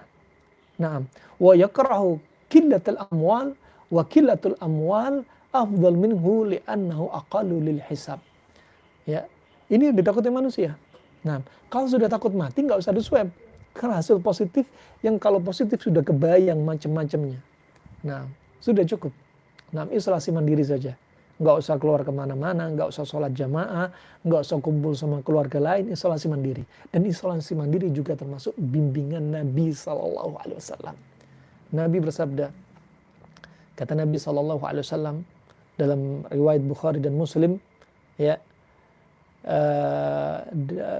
Naam, wa yakrahu killatul amwal, wa killatul amwal afdal minhu li'annahu aqallu lil hisab. Ya, ini yang ditakuti manusia. Nah, kalau sudah takut mati nggak usah di-swab. Karena hasil positif, yang kalau positif sudah kebayang macam-macamnya. Nah, sudah cukup. Nah, isolasi mandiri saja. Nggak usah keluar kemana-mana, nggak usah sholat jamaah, nggak usah kumpul sama keluarga lain, isolasi mandiri. Dan isolasi mandiri juga termasuk bimbingan Nabi SAW. Nabi bersabda, kata Nabi SAW dalam riwayat Bukhari dan Muslim, ya,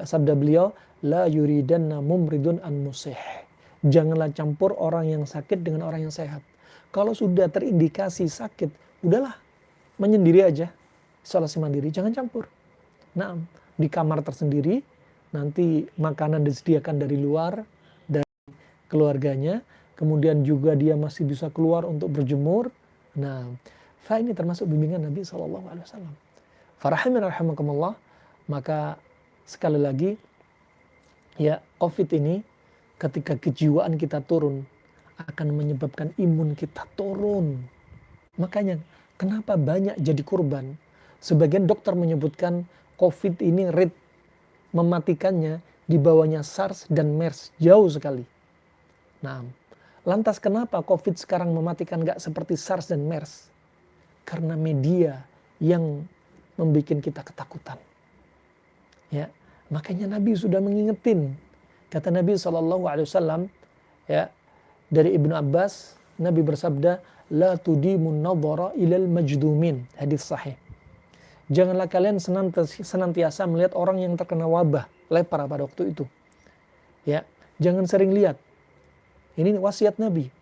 sabda beliau, la yuridanna mumridun an musih. Janganlah campur orang yang sakit dengan orang yang sehat. Kalau sudah terindikasi sakit, udahlah, menyendiri aja, isolasi mandiri, jangan campur. Nah, di kamar tersendiri, nanti makanan disediakan dari luar, dari keluarganya, kemudian juga dia masih bisa keluar untuk berjemur. Nah, ini termasuk bimbingan Nabi SAW. Farahimin rahimakumullah. Maka sekali lagi, ya, COVID ini ketika kejiwaan kita turun, akan menyebabkan imun kita turun. Makanya kenapa banyak jadi korban? Sebagian dokter menyebutkan COVID ini rate mematikannya di bawahnya SARS dan MERS, jauh sekali. Nah, lantas kenapa COVID sekarang mematikan gak seperti SARS dan MERS? Karena media yang membuat kita ketakutan. Ya, makanya Nabi sudah mengingetin. Kata Nabi SAW, ya, dari Ibnu Abbas, Nabi bersabda, la tudimun nadhara ilal majdumin, hadis sahih. Janganlah kalian senantiasa melihat orang yang terkena wabah lepra pada waktu itu. Ya, jangan sering lihat. Ini wasiat Nabi.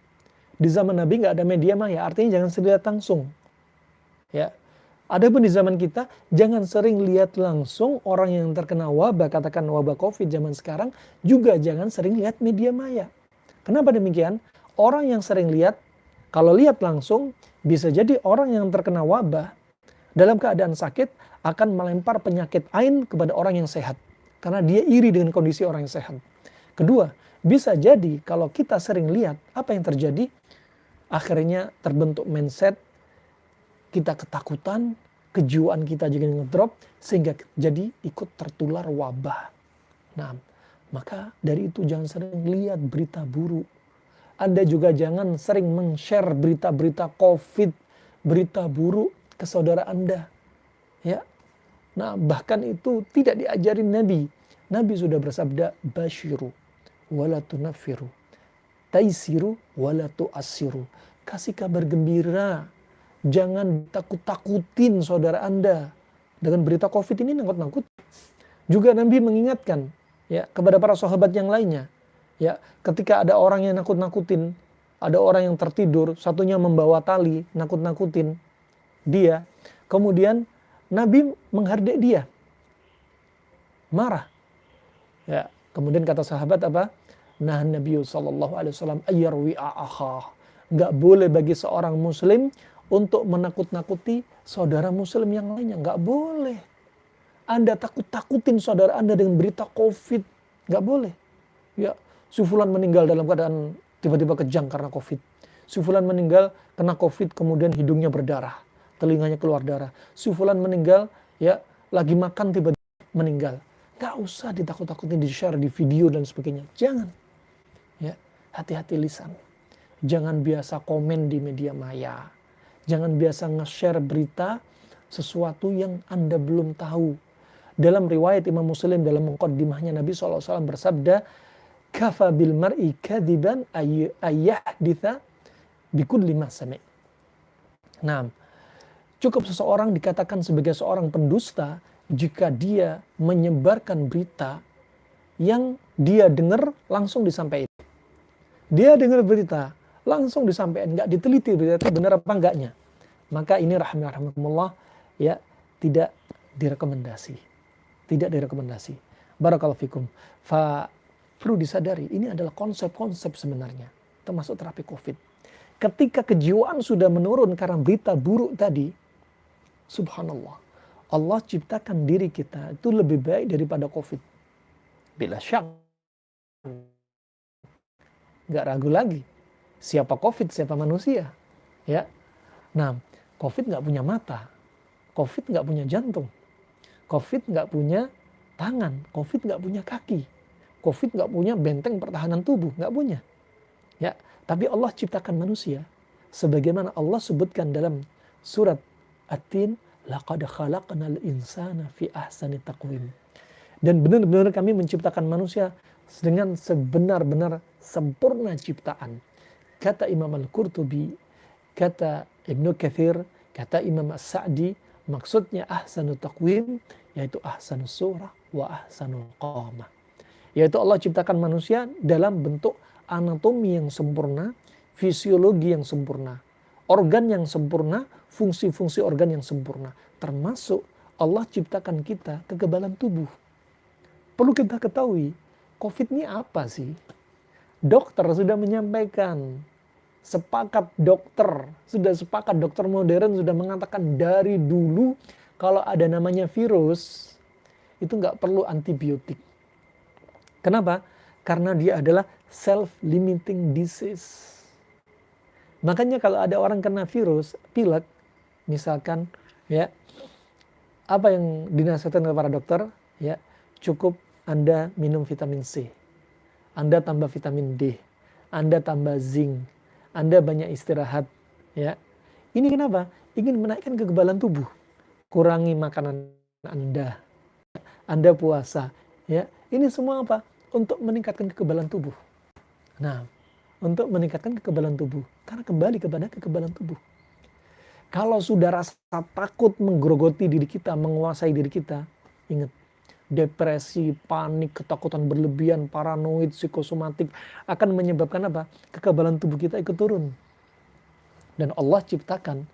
Di zaman Nabi nggak ada media maya, artinya jangan sering lihat langsung. Ya. Adapun di zaman kita, jangan sering lihat langsung orang yang terkena wabah, katakan wabah COVID zaman sekarang, juga jangan sering lihat media maya. Kenapa demikian? Orang yang sering lihat, kalau lihat langsung, bisa jadi orang yang terkena wabah, dalam keadaan sakit, akan melempar penyakit ain kepada orang yang sehat. Karena dia iri dengan kondisi orang yang sehat. Kedua, bisa jadi kalau kita sering lihat apa yang terjadi, akhirnya terbentuk mindset, kita ketakutan, kejiwaan kita jadi ngedrop, sehingga jadi ikut tertular wabah. Nah, maka dari itu jangan sering lihat berita buruk. Anda juga jangan sering men-share berita-berita COVID, berita buruk ke saudara Anda. Ya. Nah, bahkan itu tidak diajarin Nabi. Nabi sudah bersabda, basyiru wala tunaffiru, taisiru wala tu'assiru. Kasih kabar gembira. Jangan takut-takutin saudara Anda dengan berita COVID ini, nangkut-nangkut. Juga Nabi mengingatkan ya kepada para sahabat yang lainnya. Ya, ketika ada orang yang nakut-nakutin, ada orang yang tertidur, satunya membawa tali, nakut-nakutin dia. Kemudian Nabi menghardik dia. Marah. Ya, kemudian kata sahabat apa? Nah, Nabi sallallahu alaihi wasallam ayyarwi a'akha. Enggak boleh bagi seorang muslim untuk menakut-nakuti saudara muslim yang lainnya. Enggak boleh. Anda takut-takutin saudara Anda dengan berita COVID. Enggak boleh. Ya, si fulan meninggal dalam keadaan tiba-tiba kejang karena COVID. Si fulan meninggal kena COVID kemudian hidungnya berdarah, telinganya keluar darah. Si fulan meninggal ya lagi makan tiba-tiba meninggal. Enggak usah ditakut-takutin, di-share di video dan sebagainya. Jangan. Ya, hati-hati lisan. Jangan biasa komen di media maya. Jangan biasa nge-share berita sesuatu yang Anda belum tahu. Dalam riwayat Imam Muslim dalam muqaddimahnya Nabi SAW bersabda, kafa bil mar'i kadiban ayyahditha bikulli ma sami'. Nah, cukup seseorang dikatakan sebagai seorang pendusta jika dia menyebarkan berita yang dia dengar langsung disampaikan. Dia dengar berita langsung disampaikan, nggak diteliti berita itu benar apa enggaknya. Maka ini rahimahumullah ya tidak direkomendasi. Tidak direkomendasi. Barakallahu fikum. Perlu disadari ini adalah konsep-konsep sebenarnya termasuk terapi COVID. Ketika kejiwaan sudah menurun karena berita buruk tadi, subhanallah, Allah ciptakan diri kita itu lebih baik daripada COVID. Bila syak, nggak ragu lagi. Siapa COVID, siapa manusia. Ya, nah, COVID nggak punya mata, COVID nggak punya jantung, COVID nggak punya tangan, COVID nggak punya kaki, COVID nggak punya benteng pertahanan tubuh, nggak punya. Ya, tapi Allah ciptakan manusia, sebagaimana Allah sebutkan dalam surat At-Tin, laqad khalaqnal insana fi ahsani taqwim. Dan benar-benar kami menciptakan manusia dengan sebenar-benar sempurna ciptaan. Kata Imam Al-Qurtubi, kata Ibnu Katsir, kata Imam As-Sa'di, maksudnya ahsanu taqwim yaitu ahsanu surah wa ahsanu qamah. Yaitu Allah ciptakan manusia dalam bentuk anatomi yang sempurna, fisiologi yang sempurna, organ yang sempurna, fungsi-fungsi organ yang sempurna. Termasuk Allah ciptakan kita kekebalan tubuh. Perlu kita ketahui, COVID ini apa sih? Dokter sudah menyampaikan, sepakat dokter modern sudah mengatakan dari dulu kalau ada namanya virus itu nggak perlu antibiotik. Kenapa? Karena dia adalah self-limiting disease. Makanya kalau ada orang kena virus pilek, misalkan, ya, apa yang dinasihatkan oleh para dokter? Ya, cukup Anda minum vitamin C, Anda tambah vitamin D, Anda tambah zinc, Anda banyak istirahat. Ya, ini kenapa? Ingin menaikkan kekebalan tubuh. Kurangi makanan Anda puasa. Ya, ini semua apa? Untuk meningkatkan kekebalan tubuh. Nah, untuk meningkatkan kekebalan tubuh. Karena kembali kepada kekebalan tubuh. Kalau sudah rasa takut menggerogoti diri kita, menguasai diri kita, ingat, depresi, panik, ketakutan berlebihan, paranoid, psikosomatik akan menyebabkan apa? Kekebalan tubuh kita ikut turun. Dan Allah ciptakan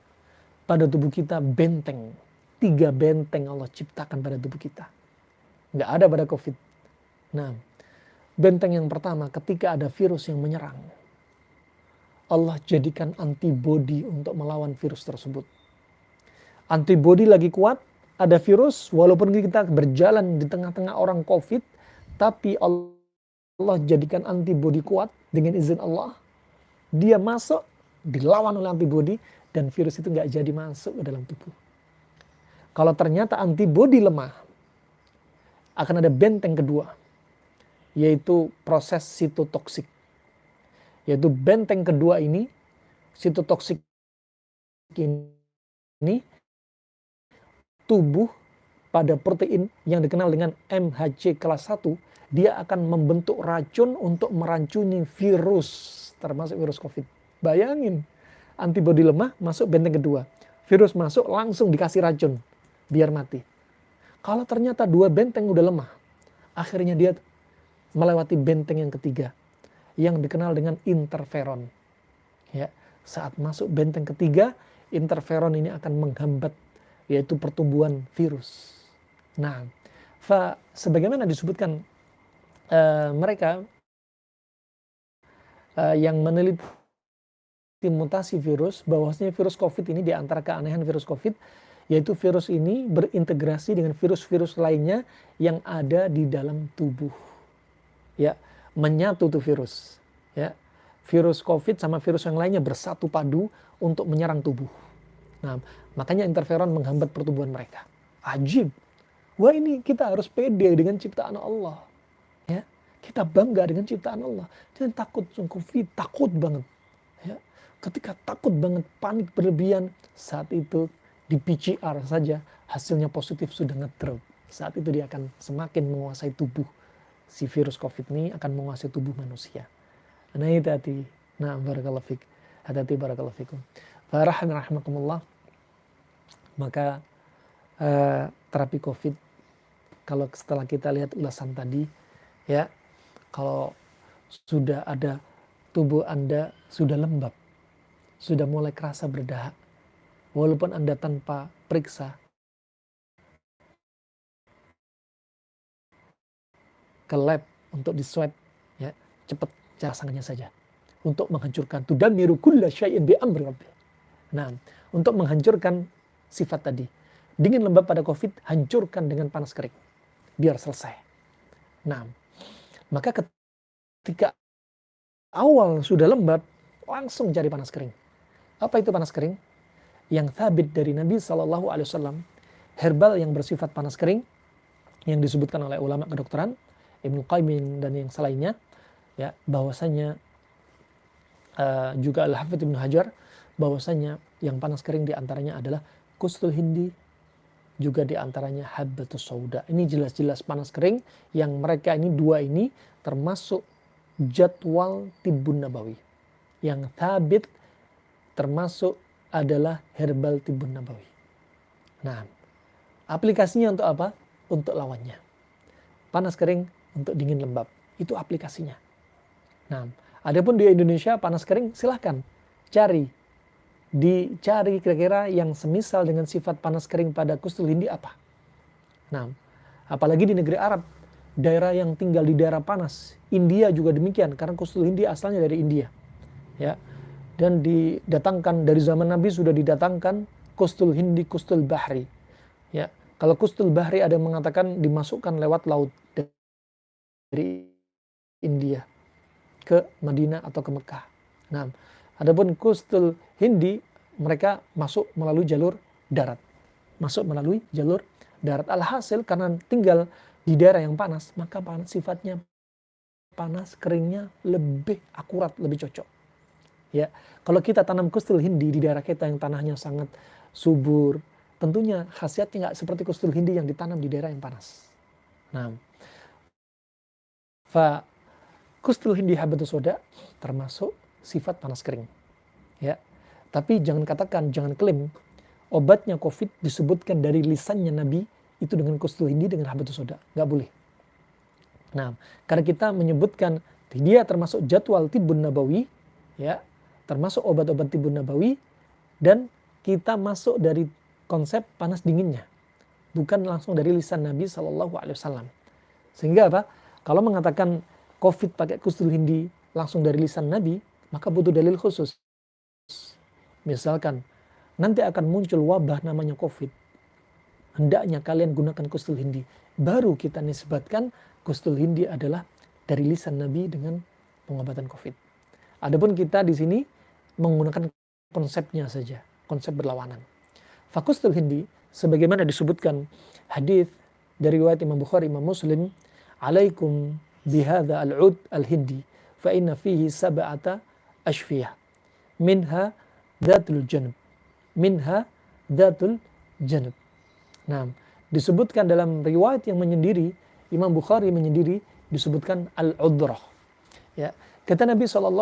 pada tubuh kita benteng. 3 benteng Allah ciptakan pada tubuh kita. Nggak ada pada COVID. Nah, benteng yang pertama ketika ada virus yang menyerang, Allah jadikan antibodi untuk melawan virus tersebut. Antibodi lagi kuat, ada virus, walaupun kita berjalan di tengah-tengah orang COVID, tapi Allah jadikan antibodi kuat dengan izin Allah. Dia masuk, dilawan oleh antibodi, dan virus itu nggak jadi masuk ke dalam tubuh. Kalau ternyata antibodi lemah, akan ada benteng kedua, yaitu proses sitotoksik. Yaitu benteng kedua ini, sitotoksik ini, tubuh pada protein yang dikenal dengan MHC kelas 1, dia akan membentuk racun untuk meracuni virus, termasuk virus COVID. Bayangin, antibodi lemah masuk benteng kedua. Virus masuk langsung dikasih racun, biar mati. Kalau ternyata 2 benteng udah lemah, akhirnya dia melewati benteng yang ketiga, yang dikenal dengan interferon. Ya, saat masuk benteng ketiga, interferon ini akan menghambat yaitu pertumbuhan virus. Nah, sebagaimana disebutkan mereka yang meneliti mutasi virus, bahwasanya virus COVID ini di antara keanehan virus COVID, yaitu virus ini berintegrasi dengan virus-virus lainnya yang ada di dalam tubuh. Ya, menyatu tuh virus. Ya, virus COVID sama virus yang lainnya bersatu padu untuk menyerang tubuh. Nah, makanya interferon menghambat pertumbuhan mereka. Ajib. Wah, ini kita harus pede dengan ciptaan Allah. Ya, kita bangga dengan ciptaan Allah. Jangan takut COVID, takut banget. Ya, ketika takut banget, panik berlebihan, saat itu di PCR saja hasilnya positif sudah ngedrop. Saat itu dia akan semakin menguasai tubuh. Si virus COVID ini akan menguasai tubuh manusia. Nah, itu hati. Nah, barakallahu fik. Hati-hati barakallahu fikum. Rahmatullah. Maka terapi COVID, kalau setelah kita lihat ulasan tadi, ya, kalau sudah ada tubuh Anda sudah lembab, sudah mulai kerasa berdahak, walaupun Anda tanpa periksa, ke lab untuk di swab, ya, cepat cara sangannya saja untuk menghancurkan tudammiru kulla syai'in bi amri rabbih. Nah, untuk menghancurkan sifat tadi, dingin lembab pada COVID, hancurkan dengan panas kering, biar selesai. Nah, maka ketika awal sudah lembab, langsung cari panas kering. Apa itu panas kering? Yang thabit dari Nabi SAW, herbal yang bersifat panas kering, yang disebutkan oleh ulama kedokteran, Ibnu Qayyim dan yang selainnya, ya, bahwasanya juga Al-Hafidz Ibnu Hajar, bahwasanya yang panas kering diantaranya adalah kustul hindi, juga diantaranya habbatus sauda. Ini jelas-jelas panas kering yang mereka ini dua ini termasuk jadwal tibbun nabawi. Yang thabit termasuk adalah herbal tibbun nabawi. Nah, aplikasinya untuk apa? Untuk lawannya. Panas kering untuk dingin lembab. Itu aplikasinya. Nah, adapun di Indonesia panas kering silahkan dicari kira-kira yang semisal dengan sifat panas kering pada kustul hindi apa. Nah, apalagi di negeri Arab, daerah yang tinggal di daerah panas, India juga demikian karena kustul hindi asalnya dari India. Ya. Dan didatangkan dari zaman Nabi sudah didatangkan kustul hindi, kustul bahri. Ya, kalau kustul bahri ada yang mengatakan dimasukkan lewat laut dari India ke Madinah atau ke Mekah. Nah, adapun kustul hindi mereka masuk melalui jalur darat. Masuk melalui jalur darat. Alhasil karena tinggal di daerah yang panas, maka sifatnya panas, keringnya lebih akurat, lebih cocok. Ya, kalau kita tanam kustul hindi di daerah kita yang tanahnya sangat subur, tentunya khasiatnya nggak seperti kustul hindi yang ditanam di daerah yang panas. Nah, kustul hindi habbatus sauda termasuk sifat panas kering. Ya, tapi jangan katakan, jangan klaim obatnya COVID disebutkan dari lisannya Nabi itu dengan kustul hindi dengan habbatus sauda, nggak boleh. Nah, karena kita menyebutkan dia termasuk jadwal tibbun nabawi, ya, termasuk obat-obat tibbun nabawi, dan kita masuk dari konsep panas dinginnya, bukan langsung dari lisan Nabi SAW. Sehingga apa? Kalau mengatakan COVID pakai kustul hindi langsung dari lisan Nabi, maka butuh dalil khusus. Misalkan nanti akan muncul wabah namanya COVID, hendaknya kalian gunakan kustul hindi. Baru kita nisbatkan kustul hindi adalah dari lisan Nabi dengan pengobatan COVID. Adapun kita di sini menggunakan konsepnya saja, konsep berlawanan. Fakustul hindi, sebagaimana disebutkan hadis dari riwayat Imam Bukhari, Imam Muslim, alaikum bihadza al-ud al-hindi, fa inna fihi sab'ata ashfiyah, minha dhatul janub, minha dhatul janub. Nah, disebutkan dalam riwayat yang menyendiri, Imam Bukhari menyendiri, disebutkan al-udrah. Ya, kata Nabi SAW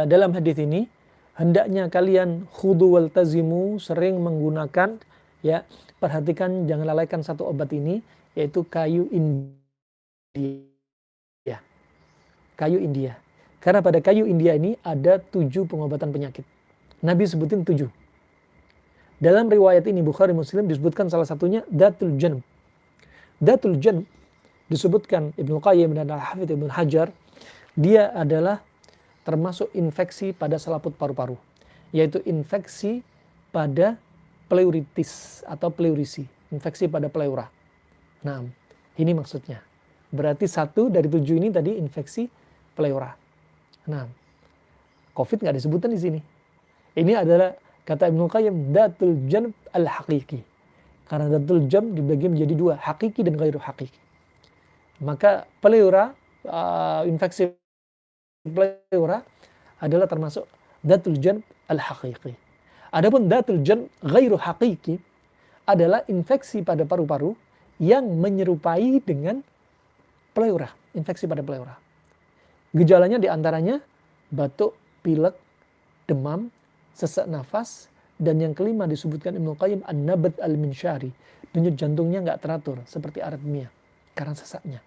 dalam hadis ini, hendaknya kalian khudu wal tazimu, sering menggunakan, ya, perhatikan jangan lalaikan satu obat ini, yaitu kayu India. Kayu India. Karena pada kayu India ini ada 7 pengobatan penyakit. Nabi sebutin 7. Dalam riwayat ini Bukhari Muslim disebutkan salah satunya Dhatul Janb. Dhatul Janb disebutkan Ibnu Qayyim dan Al-Hafidz Ibnu Hajar, dia adalah termasuk infeksi pada selaput paru-paru, yaitu infeksi pada pleuritis atau pleurisi, infeksi pada pleura. Nah, ini maksudnya. Berarti 1 dari 7 ini tadi infeksi pleura. Nah, COVID nggak disebutkan di sini. Ini adalah kata Ibnu Qayyim Dhatul Janb al-Haqiqi. Karena Dhatul Janb dibagi menjadi 2, hakiki dan ghairu hakiki. Maka pleura, infeksi pleura adalah termasuk Dhatul Janb al-Haqiqi. Adapun Dhatul Janb ghairu hakiki adalah infeksi pada paru-paru yang menyerupai dengan pleura, infeksi pada pleura. Gejalanya diantaranya batuk, pilek, demam, sesak nafas, dan yang kelima disebutkan Ibnu Qayyim an-nabat al-minsyari, denyut jantungnya nggak teratur seperti aritmia karena sesaknya.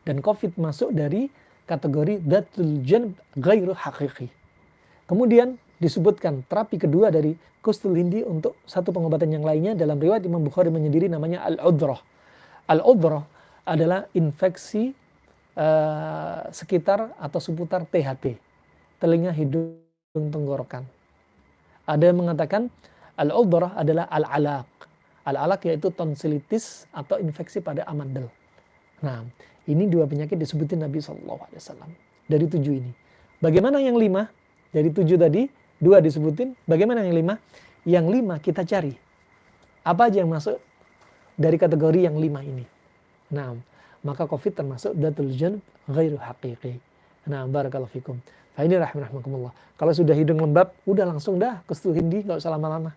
Dan COVID masuk dari kategori Dhatul Janb ghairu haqiqi. Kemudian disebutkan terapi kedua dari kustul hindi untuk satu pengobatan yang lainnya dalam riwayat Imam Bukhari menyendiri namanya al-udrah. Al-udrah adalah infeksi sekitar atau seputar THT, telinga, hidung, tenggorokan. Ada yang mengatakan al-udrah adalah al-alaq. Al-alaq yaitu tonsilitis atau infeksi pada amandel. Nah, ini 2 penyakit disebutin Nabi SAW. Dari 7 ini. Bagaimana yang 5? Dari 7 tadi, 2 disebutin. Bagaimana yang 5? Yang 5 kita cari. Apa aja yang masuk dari kategori yang 5 ini? Nah, maka COVID termasuk Dhatul Janb ghairu haqiqi. Nah, barakallahu fikum. Nah, ini rahimahumullah. Kalau sudah hidung lembab, udah langsung dah kustul hindi, nggak usah lama-lama.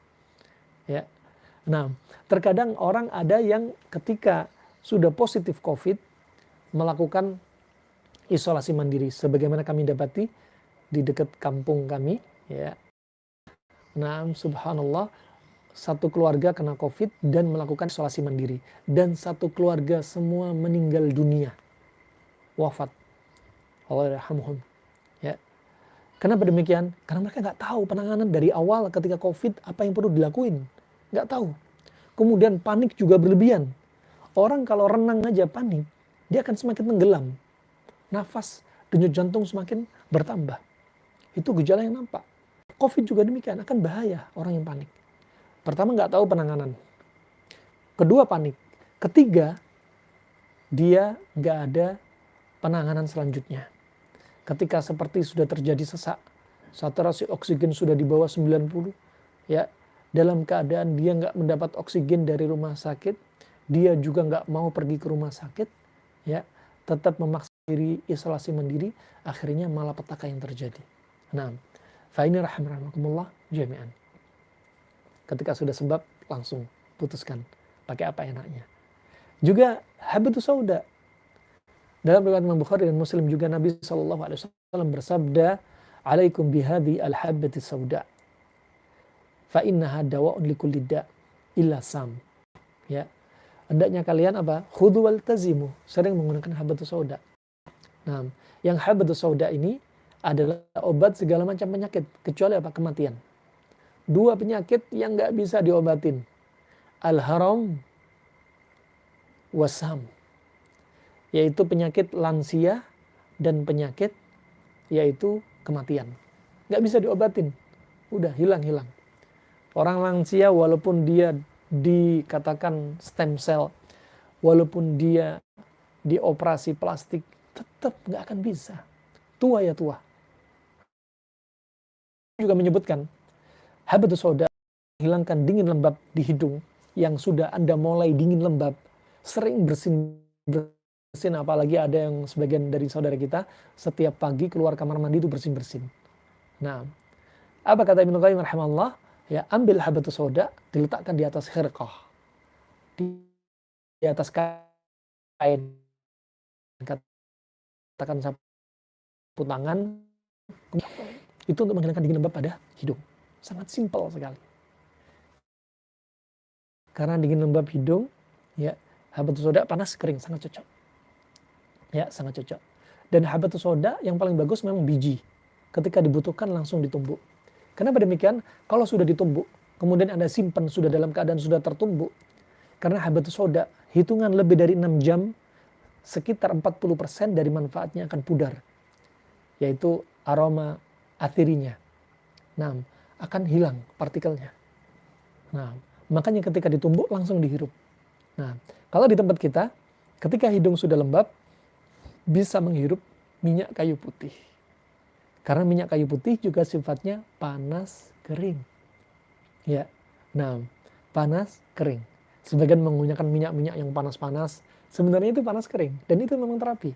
Ya. Nah, terkadang orang ada yang ketika sudah positif COVID melakukan isolasi mandiri, sebagaimana kami dapati di dekat kampung kami. Ya. Nah, subhanallah, satu keluarga kena COVID dan melakukan isolasi mandiri, dan satu keluarga semua meninggal dunia, wafat. Allah yarhamhum. Ya. Kenapa demikian? Karena mereka nggak tahu penanganan dari awal ketika COVID apa yang perlu dilakuin. Nggak tahu. Kemudian panik juga berlebihan. Orang kalau renang aja panik, dia akan semakin tenggelam. Nafas, denyut jantung semakin bertambah. Itu gejala yang nampak. COVID juga demikian, akan bahaya orang yang panik. Pertama, nggak tahu penanganan. Kedua, panik. Ketiga, dia nggak ada penanganan selanjutnya. Ketika seperti sudah terjadi sesak, saturasi oksigen sudah di bawah 90, ya, dalam keadaan dia nggak mendapat oksigen dari rumah sakit, dia juga nggak mau pergi ke rumah sakit, ya, tetap memaksa diri isolasi mandiri, akhirnya malapetaka yang terjadi. Nah, fa ini rahimakumullah jami'an. Ketika sudah sebab, langsung putuskan pakai apa enaknya. Juga habatus sauda. Dalam riwayat Imam Bukhari dan Muslim juga Nabi SAW bersabda, alaikum bihadhi al-habbati sauda, fa innaha dawa'un likulli da' illa sam. Ya. Hendaknya kalian apa? Khudhu wal tazimu, sering menggunakan habatus sauda. Nah, yang habatus sauda ini adalah obat segala macam penyakit, kecuali apa? Kematian. Dua penyakit yang nggak bisa diobatin, al-haram wasam, yaitu penyakit lansia dan penyakit yaitu kematian. Nggak bisa diobatin, udah hilang. Orang lansia walaupun dia dikatakan stem cell, walaupun dia dioperasi plastik, tetap nggak akan bisa. Tua ya tua. Juga menyebutkan habatus sauda hilangkan dingin lembab di hidung yang sudah Anda mulai dingin lembab, sering bersin apalagi ada yang sebagian dari saudara kita setiap pagi keluar kamar mandi itu bersin. Nah, apa kata Ibnu Qayyim rahimahullah? Ya, ambil habatus sauda, diletakkan di atas khirqah, di atas kain, katakan sapu tangan, itu untuk menghilangkan dingin lembab pada hidung. Sangat simpel sekali. Karena dingin lembab hidung, ya, habatus sauda panas kering sangat cocok. Ya, sangat cocok. Dan habatus sauda yang paling bagus memang biji. Ketika dibutuhkan langsung ditumbuk. Kenapa demikian? Kalau sudah ditumbuk, kemudian Anda simpan sudah dalam keadaan sudah tertumbuk. Karena habatus sauda hitungan lebih dari 6 jam, sekitar 40% dari manfaatnya akan pudar. Yaitu aroma athirinya. Nah, akan hilang partikelnya. Nah, makanya ketika ditumbuk langsung dihirup. Nah, kalau di tempat kita, ketika hidung sudah lembab, bisa menghirup minyak kayu putih. Karena minyak kayu putih juga sifatnya panas kering. Ya, nah, panas kering. Sebagian menggunakan minyak-minyak yang panas-panas, sebenarnya itu panas kering. Dan itu memang terapi.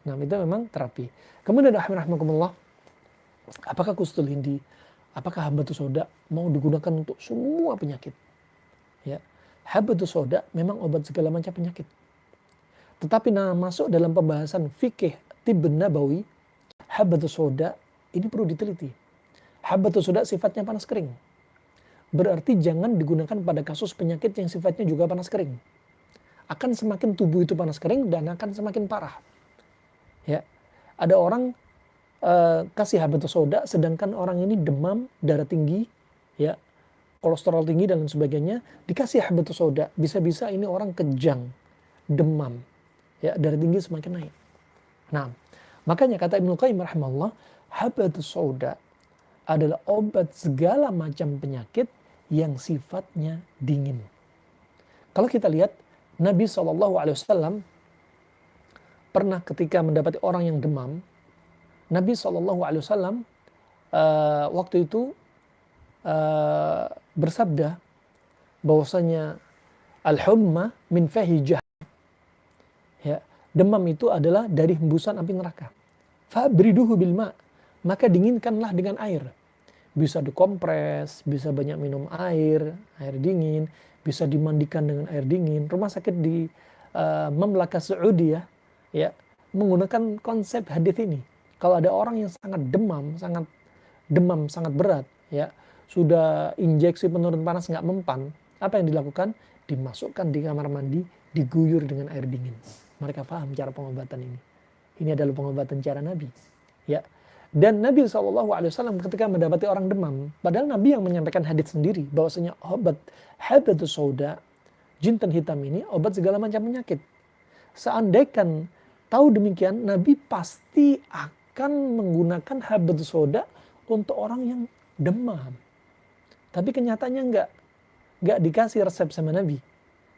Nah, itu memang terapi. Kemudian rahimahumullah, apakah kustul hindi, apakah habatus sauda mau digunakan untuk semua penyakit? Ya, habatus sauda memang obat segala macam penyakit. Tetapi masuk dalam pembahasan fikih tibbun nabawi, habatus sauda ini perlu diteliti. Habatus sauda sifatnya panas kering. Berarti jangan digunakan pada kasus penyakit yang sifatnya juga panas kering. Akan semakin tubuh itu panas kering dan akan semakin parah. Ya, ada orang kasih habatus sauda, sedangkan orang ini demam, darah tinggi, ya, kolesterol tinggi dan lain sebagainya, dikasih habatus sauda, bisa-bisa ini orang kejang, demam, ya, darah tinggi semakin naik. Nah, makanya kata Ibnu Qayyim rahimahullah, habatus sauda adalah obat segala macam penyakit yang sifatnya dingin. Kalau kita lihat Nabi SAW pernah ketika mendapati orang yang demam, Nabi SAW waktu itu bersabda bahwasanya al-humma min fahi jahannam. Ya, demam itu adalah dari hembusan api neraka. Fabriduhu bil ma, maka dinginkanlah dengan air. Bisa dikompres, bisa banyak minum air dingin, bisa dimandikan dengan air dingin. Rumah sakit di Mamlakah Saudi ya menggunakan konsep hadis ini. Kalau ada orang yang sangat demam, sangat berat, ya, sudah injeksi penurun panas nggak mempan, apa yang dilakukan? Dimasukkan di kamar mandi, diguyur dengan air dingin. Mereka paham cara pengobatan ini. Ini adalah pengobatan cara Nabi. Ya. Dan Nabi SAW ketika mendapati orang demam, padahal Nabi yang menyampaikan hadits sendiri, bahwasanya obat habatus sauda, jintan hitam ini, obat segala macam penyakit. Seandainya tahu demikian, Nabi pasti akan menggunakan habatus sauda untuk orang yang demam. Tapi kenyataannya enggak dikasih resep sama Nabi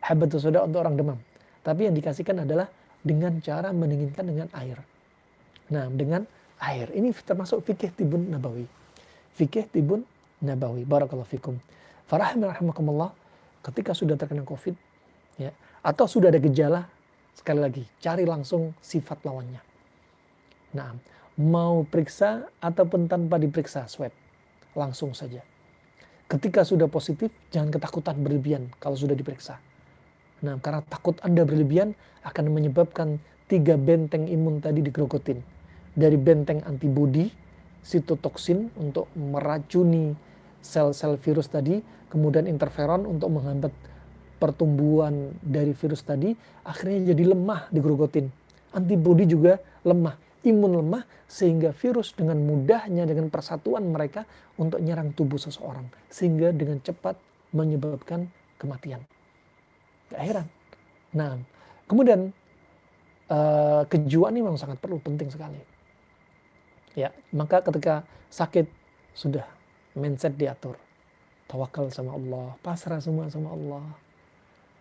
habatus sauda untuk orang demam. Tapi yang dikasihkan adalah dengan cara mendinginkan dengan air. Nah, dengan air. Ini termasuk fikih tibbun nabawi. Fikih tibbun nabawi. Barakallahu fikum. Rahimakumullah, ketika sudah terkena COVID, ya, atau sudah ada gejala, sekali lagi cari langsung sifat lawannya. Nah, mau periksa ataupun tanpa diperiksa swab, langsung saja. Ketika sudah positif, jangan ketakutan berlebihan kalau sudah diperiksa. Nah, karena takut Anda berlebihan akan menyebabkan 3 benteng imun tadi digerogotin. Dari benteng antibodi, sitotoksin untuk meracuni sel-sel virus tadi, kemudian interferon untuk menghambat pertumbuhan dari virus tadi, akhirnya jadi lemah digerogotin. Antibodi juga lemah, imun lemah sehingga virus dengan mudahnya dengan persatuan mereka untuk nyerang tubuh seseorang sehingga dengan cepat menyebabkan kematian. Gak heran. Nah, kemudian kejiwaan ini memang sangat perlu, penting sekali. Ya, maka ketika sakit sudah mindset diatur. Tawakal sama Allah, pasrah semua sama Allah.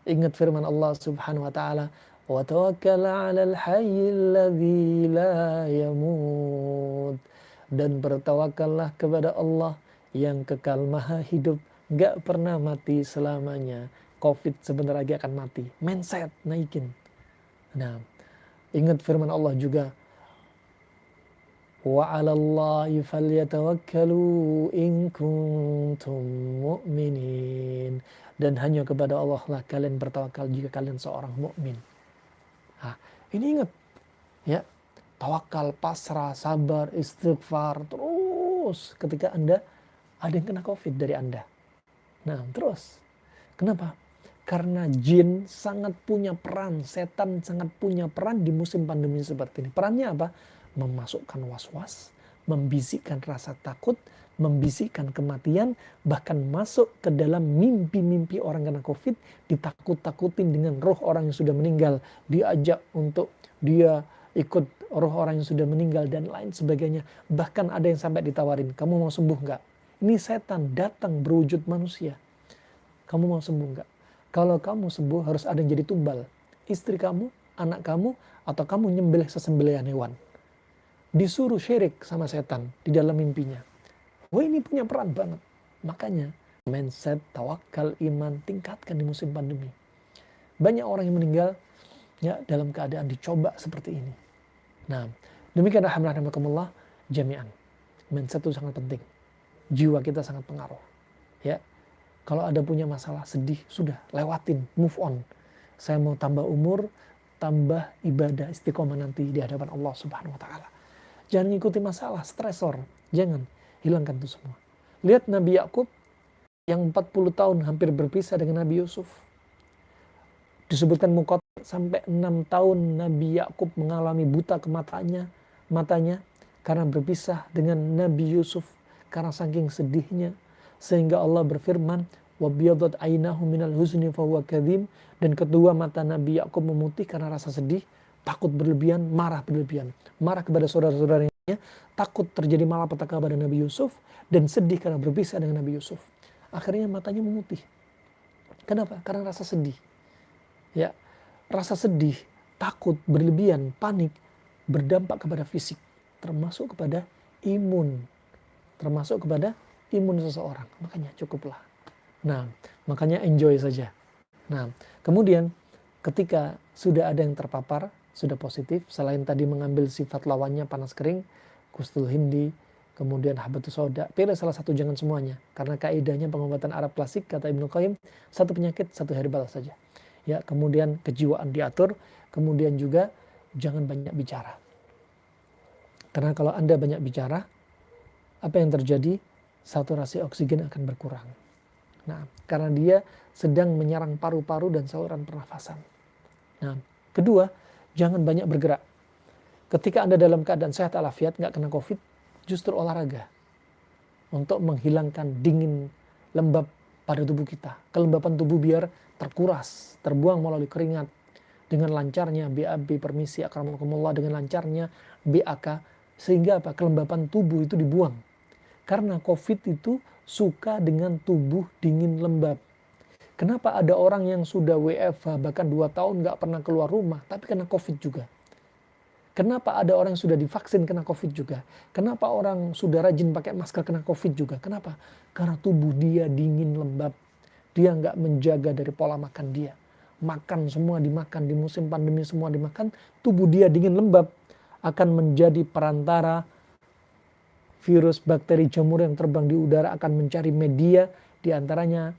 Ingat firman Allah Subhanahu wa taala, "Wa tawakkal 'alal hayyil ladzi la yamut." Dan bertawakallah kepada Allah yang kekal maha hidup, gak pernah mati selamanya. Covid sebentar lagi akan mati. Mindset naikin. Nah, ingat firman Allah juga, wa 'alallahi falyatawakkalu in kuntum mu'minin. Dan hanya kepada Allah lah kalian bertawakal jika kalian seorang mukmin. Nah, ini ingat ya, tawakal, pasrah, sabar, istighfar terus ketika Anda ada yang kena Covid dari Anda. Nah, terus kenapa? Karena jin sangat punya peran, setan sangat punya peran di musim pandemi seperti ini. Perannya apa? Memasukkan was-was, membisikkan rasa takut, membisikkan kematian, bahkan masuk ke dalam mimpi-mimpi orang kena Covid, ditakut-takutin dengan roh orang yang sudah meninggal, diajak untuk dia ikut roh orang yang sudah meninggal dan lain sebagainya. Bahkan ada yang sampai ditawarin, kamu mau sembuh nggak? Ini setan datang berwujud manusia. Kamu mau sembuh nggak? Kalau kamu sembuh harus ada yang jadi tumbal. Istri kamu, anak kamu, atau kamu nyembelih sesembelihan hewan. Disuruh syirik sama setan di dalam mimpinya. Wah, ini punya peran banget. Makanya mindset, tawakal, iman tingkatkan di musim pandemi. Banyak orang yang meninggal ya dalam keadaan dicoba seperti ini. Nah, demikian alhamdulillah jami'an. Mindset itu sangat penting. Jiwa kita sangat pengaruh. Ya. Kalau ada punya masalah sedih, sudah lewatin, move on. Saya mau tambah umur, tambah ibadah istiqomah nanti di hadapan Allah Subhanahu wa taala. Jangan ngikuti masalah, stresor. Jangan, hilangkan itu semua. Lihat Nabi Yakub yang 40 tahun hampir berpisah dengan Nabi Yusuf. Disebutkan Muqat sampai 6 tahun Nabi Yakub mengalami buta ke matanya karena berpisah dengan Nabi Yusuf karena saking sedihnya. Sehingga Allah berfirman, وَبْيَضَتْ عَيْنَهُ مِنَ الْحُزْنِ فَهُوَ كَظِيمٌ. Dan kedua mata Nabi Yakub memutih karena rasa sedih, takut berlebihan, marah berlebihan. Marah kepada saudara-saudaranya, takut terjadi malapetaka pada Nabi Yusuf, dan sedih karena berpisah dengan Nabi Yusuf. Akhirnya matanya memutih. Kenapa? Karena rasa sedih. Ya, rasa sedih, takut, berlebihan, panik, berdampak kepada fisik, termasuk kepada imun. Termasuk kepada imun seseorang. Makanya cukuplah. Nah, makanya enjoy saja. Nah, kemudian ketika sudah ada yang terpapar, sudah positif, selain tadi mengambil sifat lawannya panas kering, kustul hindi, kemudian habatus sauda, pilih salah satu, jangan semuanya. Karena kaidahnya pengobatan Arab klasik, kata Ibnu Qayyim, satu penyakit, satu herbal saja. Ya, kemudian kejiwaan diatur, kemudian juga jangan banyak bicara. Karena kalau Anda banyak bicara, apa yang terjadi? Saturasi oksigen akan berkurang. Nah, karena dia sedang menyerang paru-paru dan saluran pernafasan. Nah, kedua, jangan banyak bergerak. Ketika Anda dalam keadaan sehat walafiat, nggak kena Covid, justru olahraga. Untuk menghilangkan dingin lembab pada tubuh kita. Kelembapan tubuh biar terkuras, terbuang melalui keringat. Dengan lancarnya BAB, permisi, akramakumullah, dengan lancarnya BAK. Sehingga apa? Kelembapan tubuh itu dibuang. Karena Covid itu suka dengan tubuh dingin lembab. Kenapa ada orang yang sudah WFH bahkan 2 tahun nggak pernah keluar rumah tapi kena Covid juga? Kenapa ada orang yang sudah divaksin kena Covid juga? Kenapa orang sudah rajin pakai masker kena Covid juga? Kenapa? Karena tubuh dia dingin lembab. Dia nggak menjaga dari pola makan dia. Makan semua dimakan, di musim pandemi semua dimakan. Tubuh dia dingin lembab akan menjadi perantara. Virus, bakteri, jamur yang terbang di udara akan mencari media, diantaranya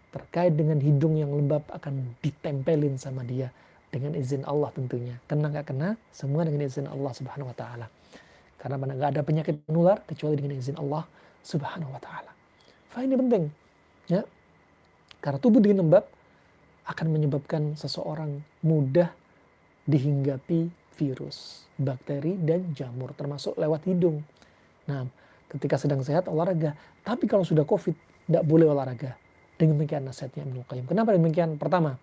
terkait dengan hidung yang lembab akan ditempelin sama dia dengan izin Allah tentunya. Kena nggak kena, semua dengan izin Allah Subhanahu Wa Taala. Karena mana nggak ada penyakit menular kecuali dengan izin Allah Subhanahu Wa Taala. Ini penting, ya. Karena tubuh dingin lembab akan menyebabkan seseorang mudah dihinggapi virus, bakteri, dan jamur, termasuk lewat hidung. Nah, ketika sedang sehat olahraga, tapi kalau sudah COVID, tidak boleh olahraga. Demikian nasihatnya Ibnu Qayyim. Kenapa demikian? Pertama,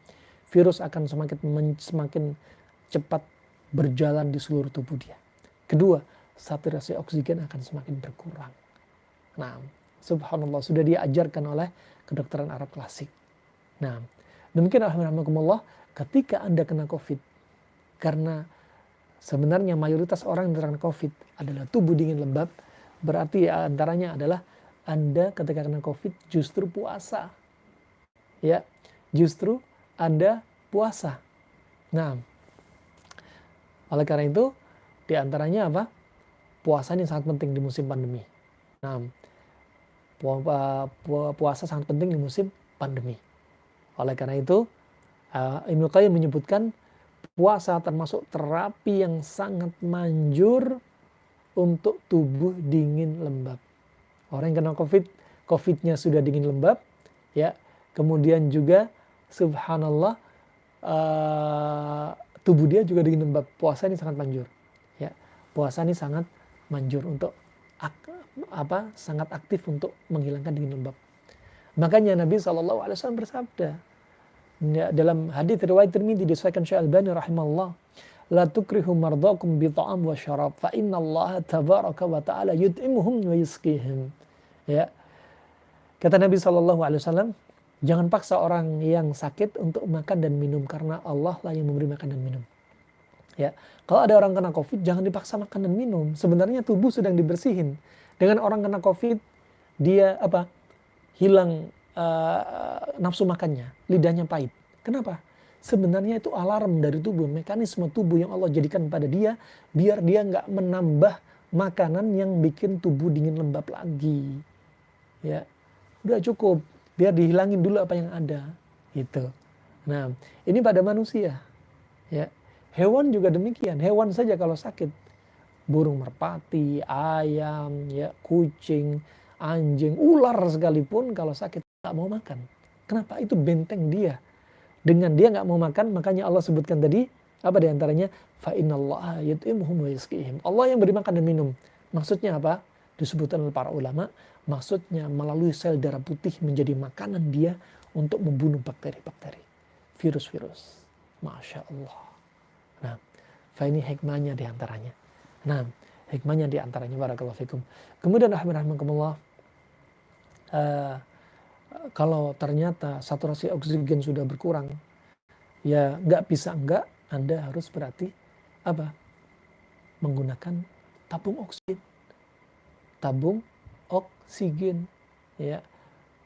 virus akan semakin cepat berjalan di seluruh tubuh dia. Kedua, saturasi oksigen akan semakin berkurang. Nah, subhanallah, sudah diajarkan oleh kedokteran Arab klasik. Nah, demikian alhamdulillah, ketika Anda kena COVID, karena sebenarnya mayoritas orang yang terkena COVID adalah tubuh dingin lembab, berarti antaranya adalah Anda ketika kena COVID justru puasa. Ya, justru Anda puasa. Nah, oleh karena itu, diantaranya apa? Puasa ini sangat penting di musim pandemi. Nah, puasa sangat penting di musim pandemi. Oleh karena itu, Ibnu Qayyim menyebutkan puasa termasuk terapi yang sangat manjur untuk tubuh dingin lembab. Orang yang kena COVID, COVID-nya sudah dingin lembab, ya. Kemudian juga, subhanallah, tubuh dia juga dingin lembab. Puasa ini sangat manjur, ya. Puasa ini sangat manjur untuk sangat aktif untuk menghilangkan dingin lembab. Makanya Nabi SAW bersabda dalam hadis riwayat Tirmidzi disahkan Syekh Albani rahimahullah, la tukrihu mardakum bi ta'am wa syarab fa innallaha tabaraka wa ta'ala yut'imuhum wa yusqihim. Ya. Kata Nabi SAW, jangan paksa orang yang sakit untuk makan dan minum karena Allah lah yang memberi makan dan minum. Ya, kalau ada orang kena COVID, jangan dipaksa makan dan minum. Sebenarnya tubuh sedang dibersihin. Dengan orang kena COVID, dia hilang nafsu makannya, lidahnya pahit. Kenapa? Sebenarnya itu alarm dari tubuh, mekanisme tubuh yang Allah jadikan pada dia, biar dia nggak menambah makanan yang bikin tubuh dingin lembab lagi. Ya, udah cukup, biar dihilangin dulu apa yang ada. Gitu. Nah, ini pada manusia. Ya. Hewan juga demikian. Hewan saja kalau sakit, burung merpati, ayam, ya, kucing, anjing, ular sekalipun kalau sakit nggak mau makan. Kenapa? Itu benteng dia. Dengan dia nggak mau makan, makanya Allah sebutkan tadi apa diantaranya? Fa innallaha yut'imuhum wa yusqihim. Allah yang beri makan dan minum. Maksudnya apa? Disebutkan oleh para ulama. Maksudnya melalui sel darah putih menjadi makanan dia untuk membunuh bakteri-bakteri, virus-virus. Masya Allah. Nah, ini hikmahnya diantaranya. Nah, hikmahnya diantaranya, barakallahu fikum. Kemudian rahimahumullah, kalau ternyata saturasi oksigen sudah berkurang, ya nggak bisa enggak, Anda harus berarti apa? Menggunakan tabung oksigen. Tabung oksigen, ya,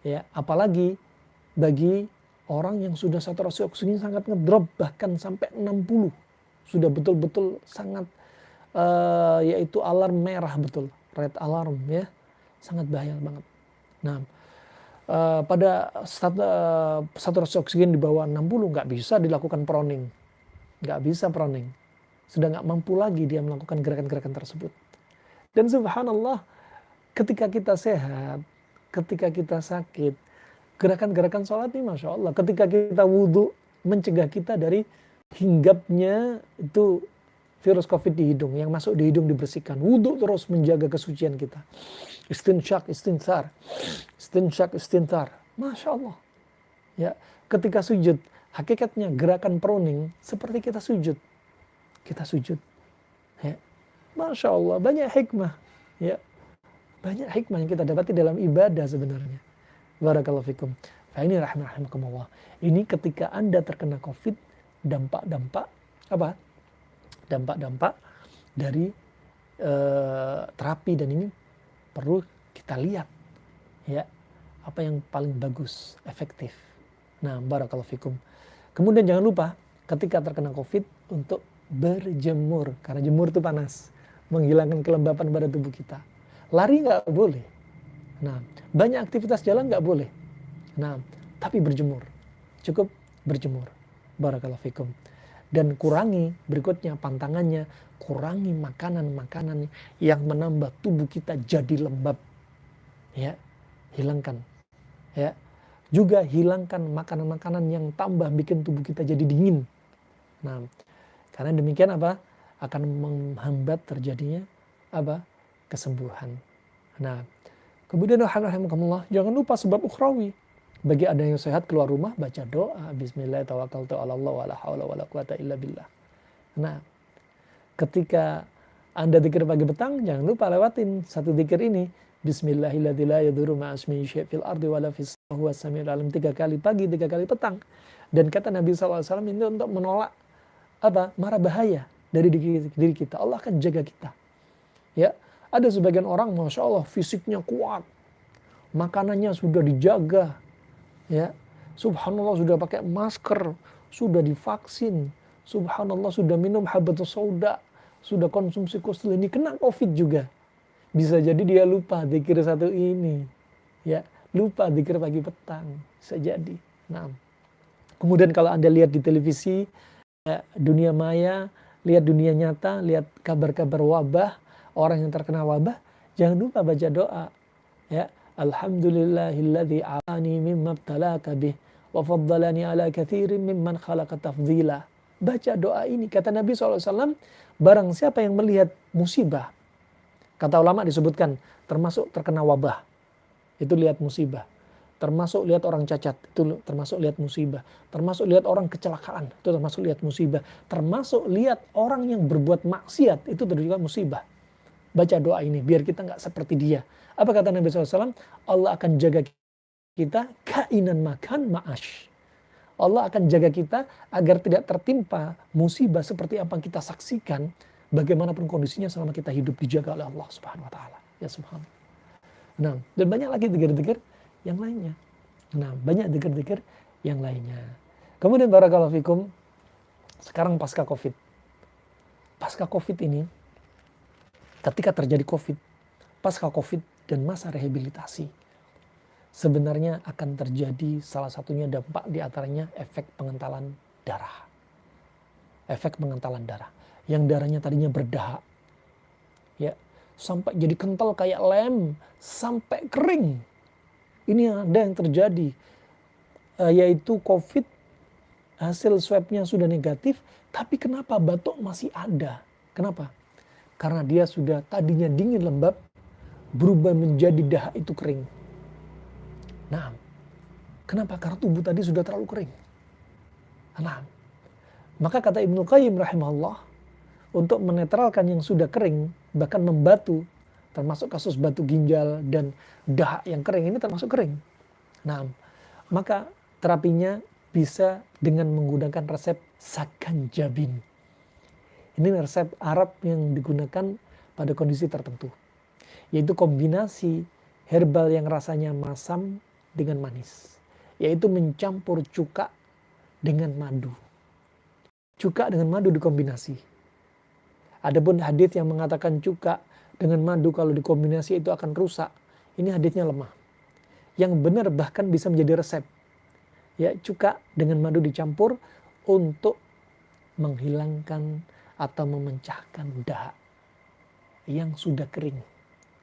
ya. Apalagi bagi orang yang sudah saturasi oksigen sangat ngedrop bahkan sampai 60. Sudah betul-betul sangat yaitu alarm merah betul, red alarm, ya, sangat bahaya banget. Nah, pada saturasi oksigen di bawah 60 nggak bisa dilakukan proning, nggak bisa proning, sudah nggak mampu lagi dia melakukan gerakan-gerakan tersebut. Dan subhanallah, ketika kita sehat, ketika kita sakit, gerakan-gerakan sholat ini masya Allah, ketika kita wudhu mencegah kita dari hinggapnya itu virus COVID di hidung, yang masuk di hidung dibersihkan. Wudhu terus menjaga kesucian kita. Istinshaq, istinthar. Istinshaq, istinthar. Masya Allah. Ya, ketika sujud, hakikatnya gerakan proning seperti kita sujud. Kita sujud. Ya. Masya Allah, banyak hikmah. Ya. Banyak hikmah yang kita dapati dalam ibadah sebenarnya. Barakallahu fikum. Ini rahimakumullah. Ini ketika Anda terkena COVID, dampak-dampak apa? Dampak-dampak dari terapi, dan ini perlu kita lihat, ya, apa yang paling bagus, efektif. Nah, barakallahu fikum. Kemudian jangan lupa ketika terkena COVID untuk berjemur, karena jemur itu panas, menghilangkan kelembapan pada tubuh kita. Lari nggak boleh. Nah, banyak aktivitas jalan nggak boleh. Nah, tapi berjemur, cukup berjemur. Barakallahu fikum. Dan kurangi, berikutnya pantangannya, kurangi makanan-makanan yang menambah tubuh kita jadi lembab. Ya, hilangkan. Ya, juga hilangkan makanan-makanan yang tambah bikin tubuh kita jadi dingin. Nah, karena demikian apa? akan menghambat terjadinya apa? Kesembuhan. Nah, kemudian rahimakumullah, jangan lupa sebab ukhrawi. Bagi Anda yang sehat keluar rumah baca doa bismillah tawakkaltu 'ala Allah wala haula wala quwata illa billah. Nah, ketika Anda zikir pagi petang, jangan lupa lewatin satu zikir ini. Bismillahilladzi la yadurru ma'asmihi syai' fil ardi wala fis samaa'i huwas samiul alim, 3 kali pagi, 3 kali petang. Dan kata Nabi SAW ini untuk menolak apa? Mara bahaya dari diri kita. Allah akan jaga kita. Ya, ada sebagian orang, masya Allah, fisiknya kuat, makanannya sudah dijaga, ya, subhanallah sudah pakai masker, sudah divaksin, subhanallah sudah minum habatus sauda, sudah konsumsi kostil, ini kena COVID juga. Bisa jadi dia lupa zikir satu ini, ya, lupa zikir pagi petang, bisa jadi. Nah, kemudian kalau Anda lihat di televisi, ya, dunia maya, lihat dunia nyata, lihat kabar-kabar wabah, orang yang terkena wabah, jangan lupa baca doa, ya, alhamdulillahilladzi afani mimma ibtalaka bih wa faddalani ala katsirin mimman khalaqa tafdhila. Baca doa ini, kata Nabi SAW, barang siapa yang melihat musibah, kata ulama disebutkan, termasuk terkena wabah, itu lihat musibah. Termasuk lihat orang cacat, itu termasuk lihat musibah. Termasuk lihat orang kecelakaan, itu termasuk lihat musibah. Termasuk lihat orang yang berbuat maksiat, itu juga musibah. Baca doa ini, biar kita nggak seperti dia. Apa kata Nabi SAW? Allah akan jaga kita, kainan makan ma'ash. Allah akan jaga kita agar tidak tertimpa musibah seperti apa yang kita saksikan. Bagaimanapun kondisinya selama kita hidup dijaga oleh Allah Subhanahu Wa Taala. Ya subhanallah. Nah, dan banyak lagi dzikir-dzikir yang lainnya. Nah, banyak dzikir-dzikir yang lainnya. Kemudian barakallahu fikum, sekarang pasca Covid. Pasca Covid ini, ketika terjadi Covid, pasca Covid dan masa rehabilitasi, sebenarnya akan terjadi salah satunya dampak diantaranya efek pengentalan darah. Efek pengentalan darah. Yang darahnya tadinya berdahak, ya, sampai jadi kental kayak lem, sampai kering. Ini ada yang terjadi, yaitu COVID, hasil swabnya sudah negatif, tapi kenapa batuk masih ada? Kenapa? Karena dia sudah tadinya dingin lembab, berubah menjadi dahak itu kering. Nah, kenapa? Karena tubuh tadi sudah terlalu kering. Nah, maka kata Ibnu Qayyim rahimahullah, untuk menetralkan yang sudah kering, bahkan membatu, termasuk kasus batu ginjal dan dahak yang kering, ini termasuk kering. Nah, maka terapinya bisa dengan menggunakan resep sakanjabin. Ini resep Arab yang digunakan pada kondisi tertentu, yaitu kombinasi herbal yang rasanya masam dengan manis, yaitu mencampur cuka dengan madu. Cuka dengan madu dikombinasi. Adapun hadits yang mengatakan cuka dengan madu kalau dikombinasi itu akan rusak, ini haditsnya lemah. Yang benar bahkan bisa menjadi resep, ya, cuka dengan madu dicampur untuk menghilangkan atau memecahkan dahak yang sudah kering.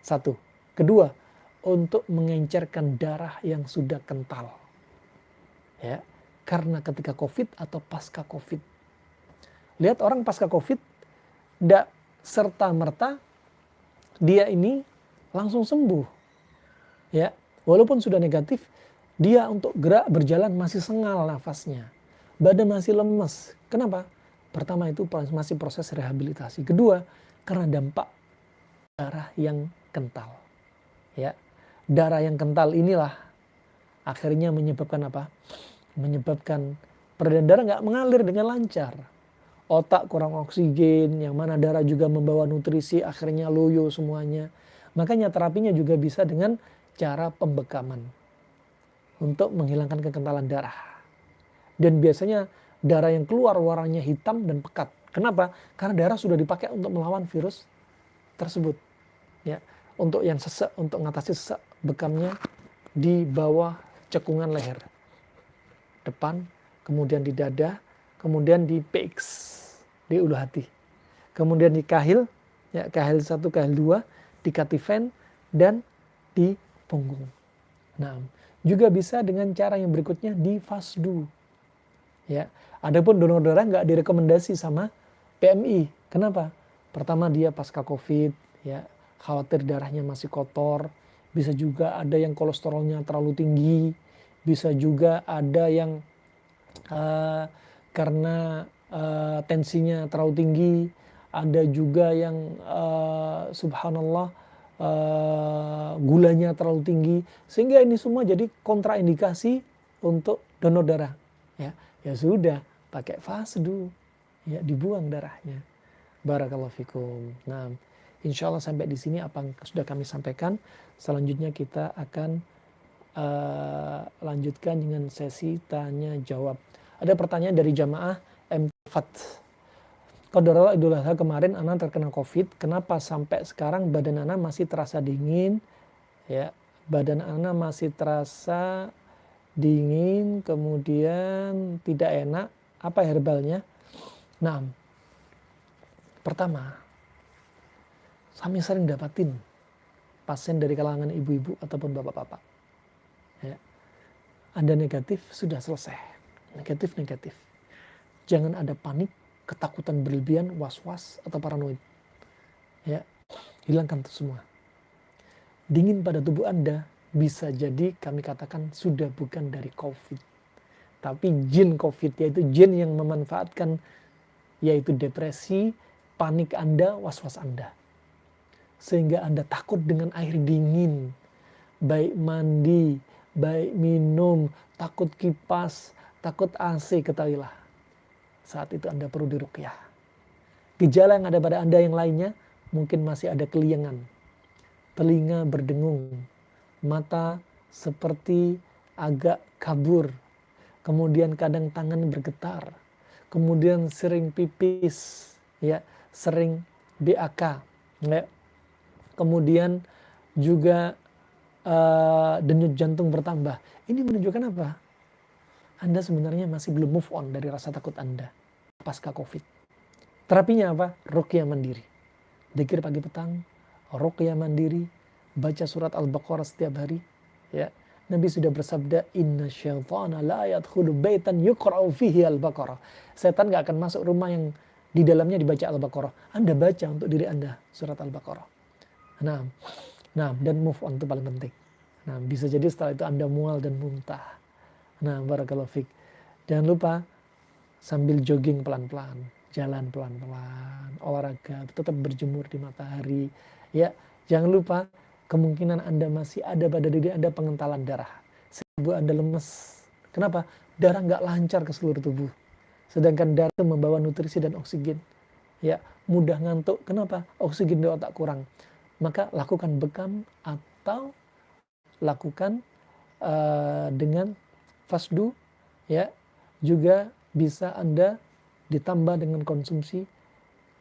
Satu. Kedua, untuk mengencerkan darah yang sudah kental. Ya, karena ketika COVID atau pasca COVID. Lihat orang pasca COVID, tidak serta-merta dia ini langsung sembuh. Ya, walaupun sudah negatif, dia untuk gerak berjalan masih sengal nafasnya. Badan masih lemes. Kenapa? Pertama itu masih proses rehabilitasi. Kedua, karena dampak darah yang kental. Ya, darah yang kental inilah akhirnya menyebabkan apa? Menyebabkan peredaran darah nggak mengalir dengan lancar. Otak kurang oksigen, yang mana darah juga membawa nutrisi, akhirnya loyo semuanya. Makanya terapinya juga bisa dengan cara pembekaman untuk menghilangkan kekentalan darah. Dan biasanya darah yang keluar warnanya hitam dan pekat. Kenapa? Karena darah sudah dipakai untuk melawan virus tersebut. Ya, untuk yang sesek, untuk mengatasi sesek, bekamnya di bawah cekungan leher depan, kemudian di dada, kemudian di PX, di ulu hati, kemudian di kahil, ya, kahil 1, kahil 2, di katifen, dan di punggung. Nah, juga bisa dengan cara yang berikutnya di fasdu. Ya, adapun donor darah nggak direkomendasi sama PMI, Kenapa? Pertama dia pasca COVID, ya, khawatir darahnya masih kotor, bisa juga ada yang kolesterolnya terlalu tinggi, bisa juga ada yang uh, karena tensinya terlalu tinggi, ada juga yang subhanallah gulanya terlalu tinggi, sehingga ini semua jadi kontraindikasi untuk donor darah. Ya sudah, pakai fasdu, ya dibuang darahnya. Barakallahu fikum. Nah, insya Allah sampai di sini apa yang sudah kami sampaikan. Selanjutnya kita akan lanjutkan dengan sesi tanya jawab. Ada pertanyaan dari jamaah Fat. Qadarullah Idul Adha kemarin Ana terkena COVID. Kenapa sampai sekarang badan Ana masih terasa dingin? Ya, badan Ana masih terasa dingin, kemudian tidak enak. Apa herbalnya? Nah, pertama, kami sering dapatin pasien dari kalangan ibu-ibu ataupun bapak-bapak. Ya, Anda negatif, sudah selesai. Negatif. Jangan ada panik, ketakutan berlebihan, was-was, atau paranoid. Ya, hilangkan itu semua. Dingin pada tubuh Anda bisa jadi kami katakan sudah bukan dari COVID. Tapi jin COVID, yaitu jin yang memanfaatkan, yaitu depresi, panik Anda, was-was Anda. Sehingga Anda takut dengan air dingin, baik mandi, baik minum, takut kipas, takut AC, ketahuilah. Saat itu Anda perlu diruqyah. Gejala yang ada pada Anda yang lainnya, mungkin masih ada keliangan, telinga berdengung, mata seperti agak kabur, kemudian kadang tangan bergetar, kemudian sering pipis, ya, sering BAK, ya. Kemudian juga denyut jantung bertambah. Ini menunjukkan apa? Anda sebenarnya masih belum move on dari rasa takut Anda pasca COVID. Terapinya apa? Ruqyah mandiri. Dzikir pagi petang, ruqyah mandiri, baca surat Al-Baqarah setiap hari. Ya, Nabi sudah bersabda, Inna syaitana la yadkhulu baitan yuqra'u fihi Al-Baqarah. Setan gak akan masuk rumah yang di dalamnya dibaca Al-Baqarah. Anda baca untuk diri Anda surat Al-Baqarah. Nah, dan move on itu paling penting. Nah, bisa jadi setelah itu Anda mual dan muntah. Nah, barakallahu fik. Jangan lupa sambil jogging pelan-pelan, jalan pelan-pelan, olahraga, tetap berjemur di matahari. Ya, jangan lupa kemungkinan Anda masih ada pada diri Anda pengentalan darah. Tubuh Anda lemes. Kenapa? Darah nggak lancar ke seluruh tubuh. Sedangkan darah itu membawa nutrisi dan oksigen. Ya, mudah ngantuk. Kenapa? Oksigen di otak kurang. Maka lakukan bekam atau lakukan dengan fasdu, ya. Juga bisa Anda ditambah dengan konsumsi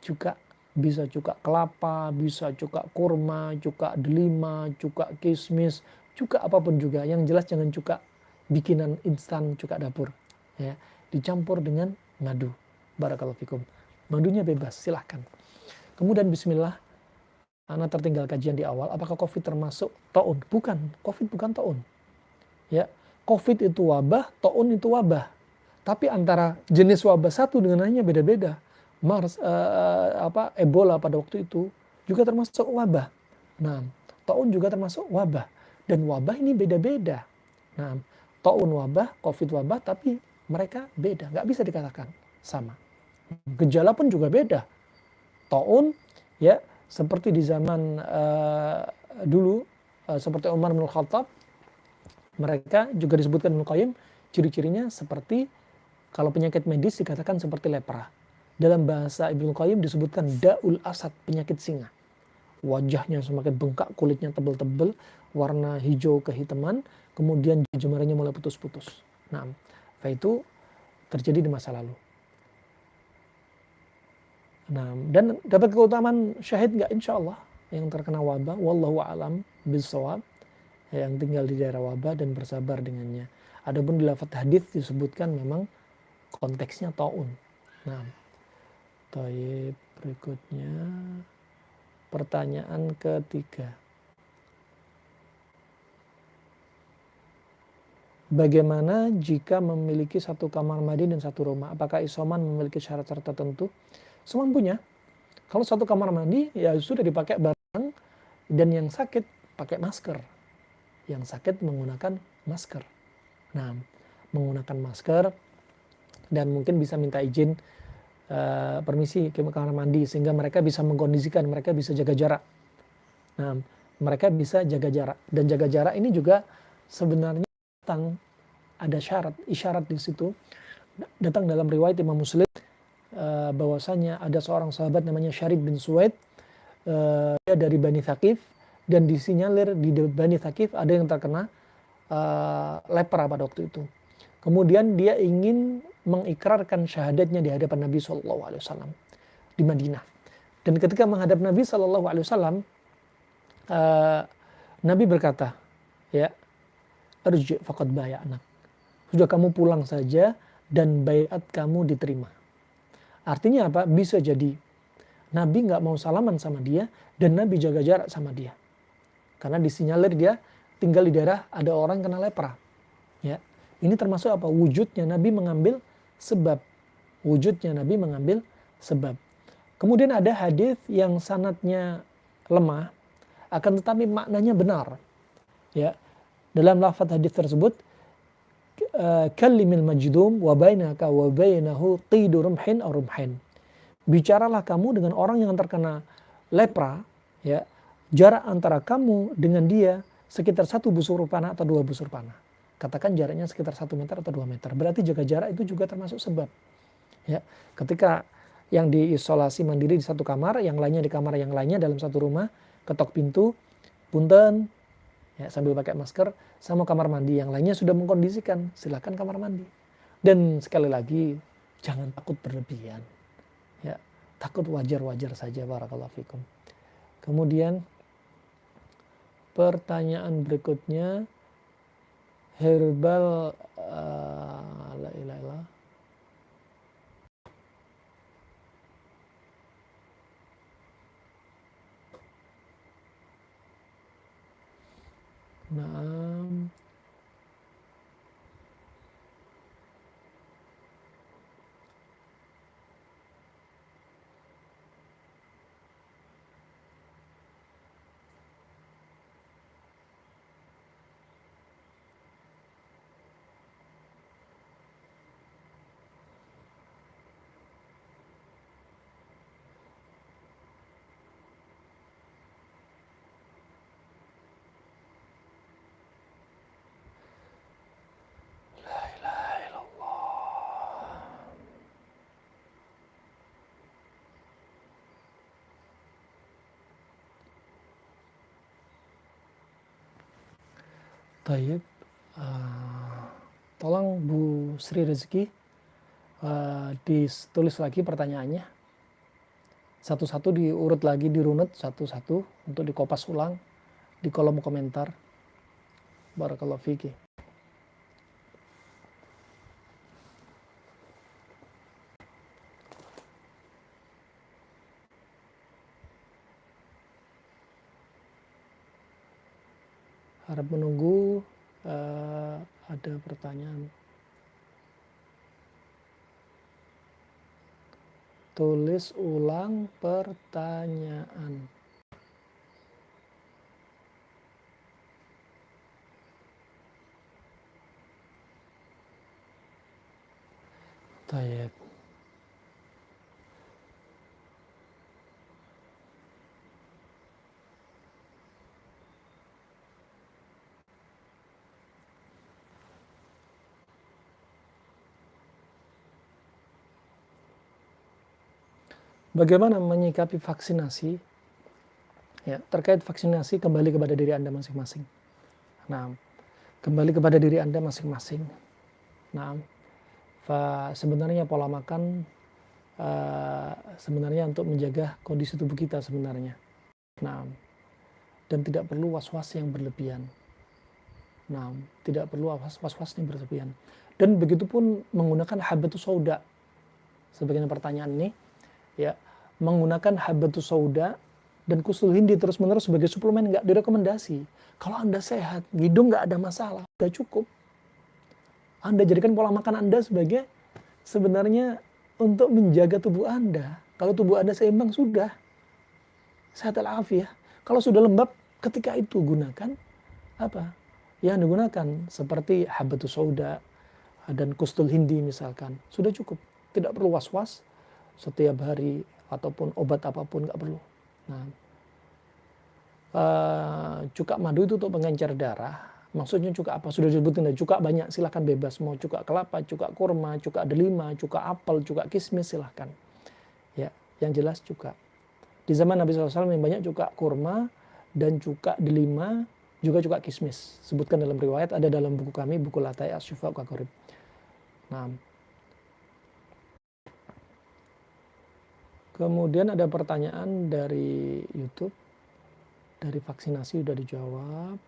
cuka, bisa cuka kelapa, bisa cuka kurma, cuka delima, cuka kismis, cuka apapun juga. Yang jelas jangan cuka bikinan instan, cuka dapur, ya. Dicampur dengan madu. Barakallahu fikum. Madunya bebas, silahkan. Kemudian bismillah. Ana tertinggal kajian di awal, apakah COVID termasuk taun? Bukan, COVID bukan taun. Ya, COVID itu wabah, taun itu wabah. Tapi antara jenis wabah satu dengan lainnya beda-beda. Ebola pada waktu itu juga termasuk wabah. Nah, taun juga termasuk wabah. Dan wabah ini beda-beda. Nah, taun wabah, COVID wabah, tapi mereka beda. Nggak bisa dikatakan sama. Gejala pun juga beda. Taun, ya, seperti di zaman dulu, seperti Umar bin Khattab, mereka juga disebutkan Ibnu Qayyim, ciri-cirinya seperti, kalau penyakit medis dikatakan seperti lepra. Dalam bahasa Ibnu Qayyim disebutkan Da'ul Asad, penyakit singa. Wajahnya semakin bengkak, kulitnya tebal-tebal, warna hijau kehitaman, kemudian jemarinya mulai putus-putus. Nah, itu terjadi di masa lalu. Nah, dan dapat keutamaan syahid nggak? Insya Allah yang terkena wabah, wallahu a'lam bishawab, yang tinggal di daerah wabah dan bersabar dengannya. Adapun di lafaz hadis disebutkan memang konteksnya taun. Nah, berikutnya pertanyaan ketiga. Bagaimana jika memiliki satu kamar mandi dan satu rumah? Apakah isoman memiliki syarat-syarat tertentu? Semua punya. Kalau satu kamar mandi ya sudah dipakai barang, dan yang sakit pakai masker. Yang sakit menggunakan masker. Nah, menggunakan masker dan mungkin bisa minta izin permisi ke kamar mandi sehingga mereka bisa mengkondisikan, mereka bisa jaga jarak. Nah, mereka bisa jaga jarak, dan jaga jarak ini juga sebenarnya datang ada isyarat di situ. Datang dalam riwayat Imam Muslim bahwasanya ada seorang sahabat namanya Syarib bin Suwaid, dia dari Bani Thaqif, dan disinyalir di Bani Thaqif ada yang terkena lepra pada waktu itu. Kemudian dia ingin mengikrarkan syahadatnya di hadapan Nabi SAW di Madinah. Dan ketika menghadap Nabi SAW, Nabi berkata, ya, arji faqad bay'anak. Sudah kamu pulang saja dan bayat kamu diterima. Artinya apa? Bisa jadi Nabi nggak mau salaman sama dia dan Nabi jaga jarak sama dia. Karena disinyalir dia tinggal di daerah ada orang kena lepra. Ya. Ini termasuk apa? Wujudnya Nabi mengambil sebab. Wujudnya Nabi mengambil sebab. Kemudian ada hadis yang sanadnya lemah, akan tetapi maknanya benar. Ya. Dalam lafaz hadis tersebut, kallimil majdum wa bainaka wa bainahu qidu rumhin aw rumhin. Bicaralah kamu dengan orang yang terkena lepra, ya. Jarak antara kamu dengan dia sekitar 1 busur panah atau 2 busur panah. Katakan jaraknya sekitar 1 meter atau 2 meter. Berarti jaga jarak itu juga termasuk sebab. Ya, ketika yang diisolasi mandiri di satu kamar, yang lainnya di kamar yang lainnya dalam satu rumah, ketok pintu, punten, ya, sambil pakai masker, sama kamar mandi yang lainnya sudah mengkondisikan, silakan kamar mandi. Dan sekali lagi, jangan takut berlebihan. Ya, takut wajar-wajar saja, barakallahu fikum. Kemudian pertanyaan berikutnya, herbal la ilaha illallah. Naam. Tayyib, tolong Bu Sri Rezeki ditulis lagi pertanyaannya. Satu-satu diurut lagi, dirunut satu-satu untuk dikopas ulang di kolom komentar. Barakallahu fiki. Harap menunggu ada pertanyaan. Tulis ulang pertanyaan. Tayyib. Bagaimana menyikapi vaksinasi? Ya, terkait vaksinasi kembali kepada diri Anda masing-masing. Nah, kembali kepada diri Anda masing-masing. Nah, sebenarnya pola makan sebenarnya untuk menjaga kondisi tubuh kita sebenarnya. Nah, dan tidak perlu was-was yang berlebihan. Nah, tidak perlu was-was yang berlebihan. Dan begitu pun menggunakan habatus sauda. Sebagian pertanyaan ini, ya, menggunakan habatus sauda dan kusul hindi terus-menerus sebagai suplemen nggak direkomendasi. Kalau Anda sehat, hidung nggak ada masalah, udah cukup. Anda jadikan pola makan Anda sebagai sebenarnya untuk menjaga tubuh Anda. Kalau tubuh Anda seimbang sudah, sehat al-afiyah. Kalau sudah lembab, ketika itu gunakan apa? Yang digunakan seperti habatus sauda dan kustul hindi misalkan. Sudah cukup. Tidak perlu was-was setiap hari ataupun obat apapun, nggak perlu. Nah, cuka madu itu untuk pengencer darah. Maksudnya cuka apa? Sudah disebutin, cuka banyak, silahkan bebas. Mau cuka kelapa, cuka kurma, cuka delima, cuka apel, cuka kismis, silahkan. Ya, yang jelas cuka. Di zaman Nabi SAW yang banyak cuka kurma dan cuka delima, juga cuka kismis. Sebutkan dalam riwayat, ada dalam buku kami, buku Latai Asy-Syifa wa Qarib. Nah, kemudian ada pertanyaan dari YouTube. Dari vaksinasi sudah dijawab.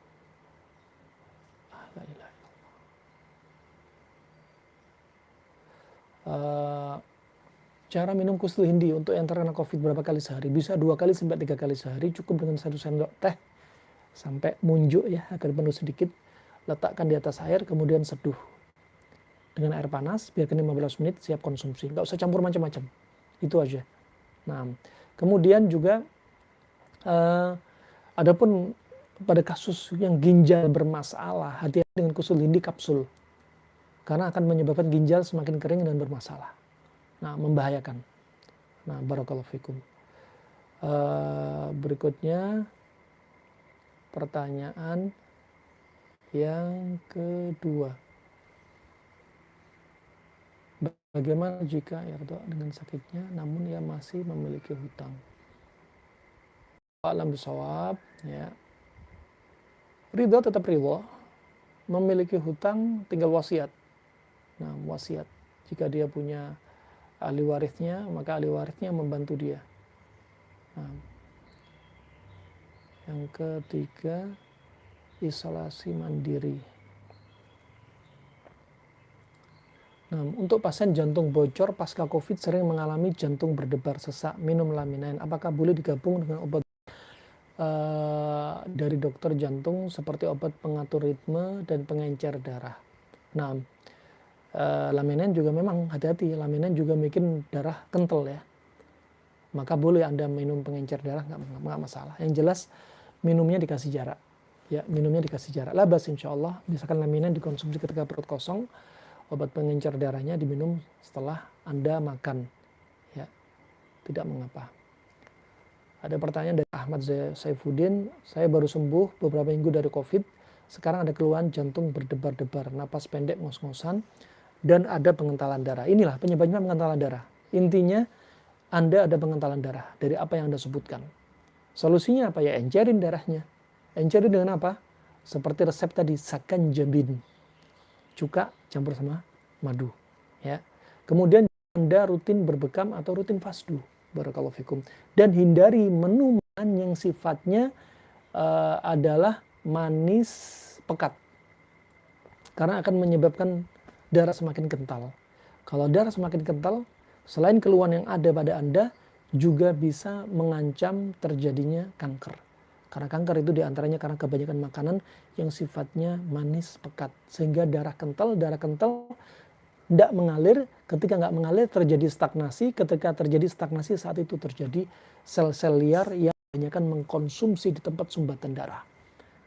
Cara minum kustul hindi untuk yang terkena COVID berapa kali sehari? Bisa 2 kali sampai 3 kali sehari, cukup dengan 1 sendok teh sampai munjuk ya, agar penuh sedikit. Letakkan di atas air, kemudian seduh dengan air panas, biarkan 15 menit, siap konsumsi. Nggak usah campur macam-macam, itu aja. Nah, kemudian juga adapun pada kasus yang ginjal bermasalah, hati-hati dengan kustul hindi kapsul, karena akan menyebabkan ginjal semakin kering dan bermasalah. Nah, membahayakan. Nah, barakallahu fikum. Berikutnya pertanyaan yang kedua. Bagaimana jika ya dengan sakitnya namun ia masih memiliki hutang? Alam bisawab, ya. Ridho tetap ridho. Memiliki hutang tinggal wasiat. Nah, wasiat. Jika dia punya ahli warisnya, maka ahli warisnya membantu dia. Nah, yang ketiga, isolasi mandiri. Nah, untuk pasien jantung bocor pasca COVID sering mengalami jantung berdebar sesak, minum laminin. Apakah boleh digabung dengan obat dari dokter jantung seperti obat pengatur ritme dan pengencer darah? Nah, laminin juga memang hati-hati, laminin juga bikin darah kental ya. Maka boleh Anda minum pengencer darah, nggak masalah. Yang jelas minumnya dikasih jarak. Ya, minumnya dikasih jarak. Labas insya Allah, misalkan laminin dikonsumsi ketika perut kosong, obat pengencer darahnya diminum setelah Anda makan. Ya, tidak mengapa. Ada pertanyaan dari Ahmad Saifuddin, saya baru sembuh beberapa minggu dari COVID, sekarang ada keluhan jantung berdebar-debar, napas pendek, ngos-ngosan, dan ada pengentalan darah. Inilah penyebabnya pengentalan darah. Intinya Anda ada pengentalan darah dari apa yang Anda sebutkan. Solusinya apa ya? Encerin darahnya. Encerin dengan apa? Seperti resep tadi, sakanjabin. Cuka campur sama madu. Ya. Kemudian Anda rutin berbekam atau rutin fasdu. Barakallahu fikum. Dan hindari menu makanan yang sifatnya adalah manis pekat. Karena akan menyebabkan darah semakin kental. Kalau darah semakin kental, selain keluhan yang ada pada Anda, juga bisa mengancam terjadinya kanker. Karena kanker itu diantaranya karena kebanyakan makanan yang sifatnya manis pekat. Sehingga darah kental tidak mengalir. Ketika nggak mengalir terjadi stagnasi. Ketika terjadi stagnasi saat itu terjadi sel-sel liar yang kebanyakan mengkonsumsi di tempat sumbatan darah.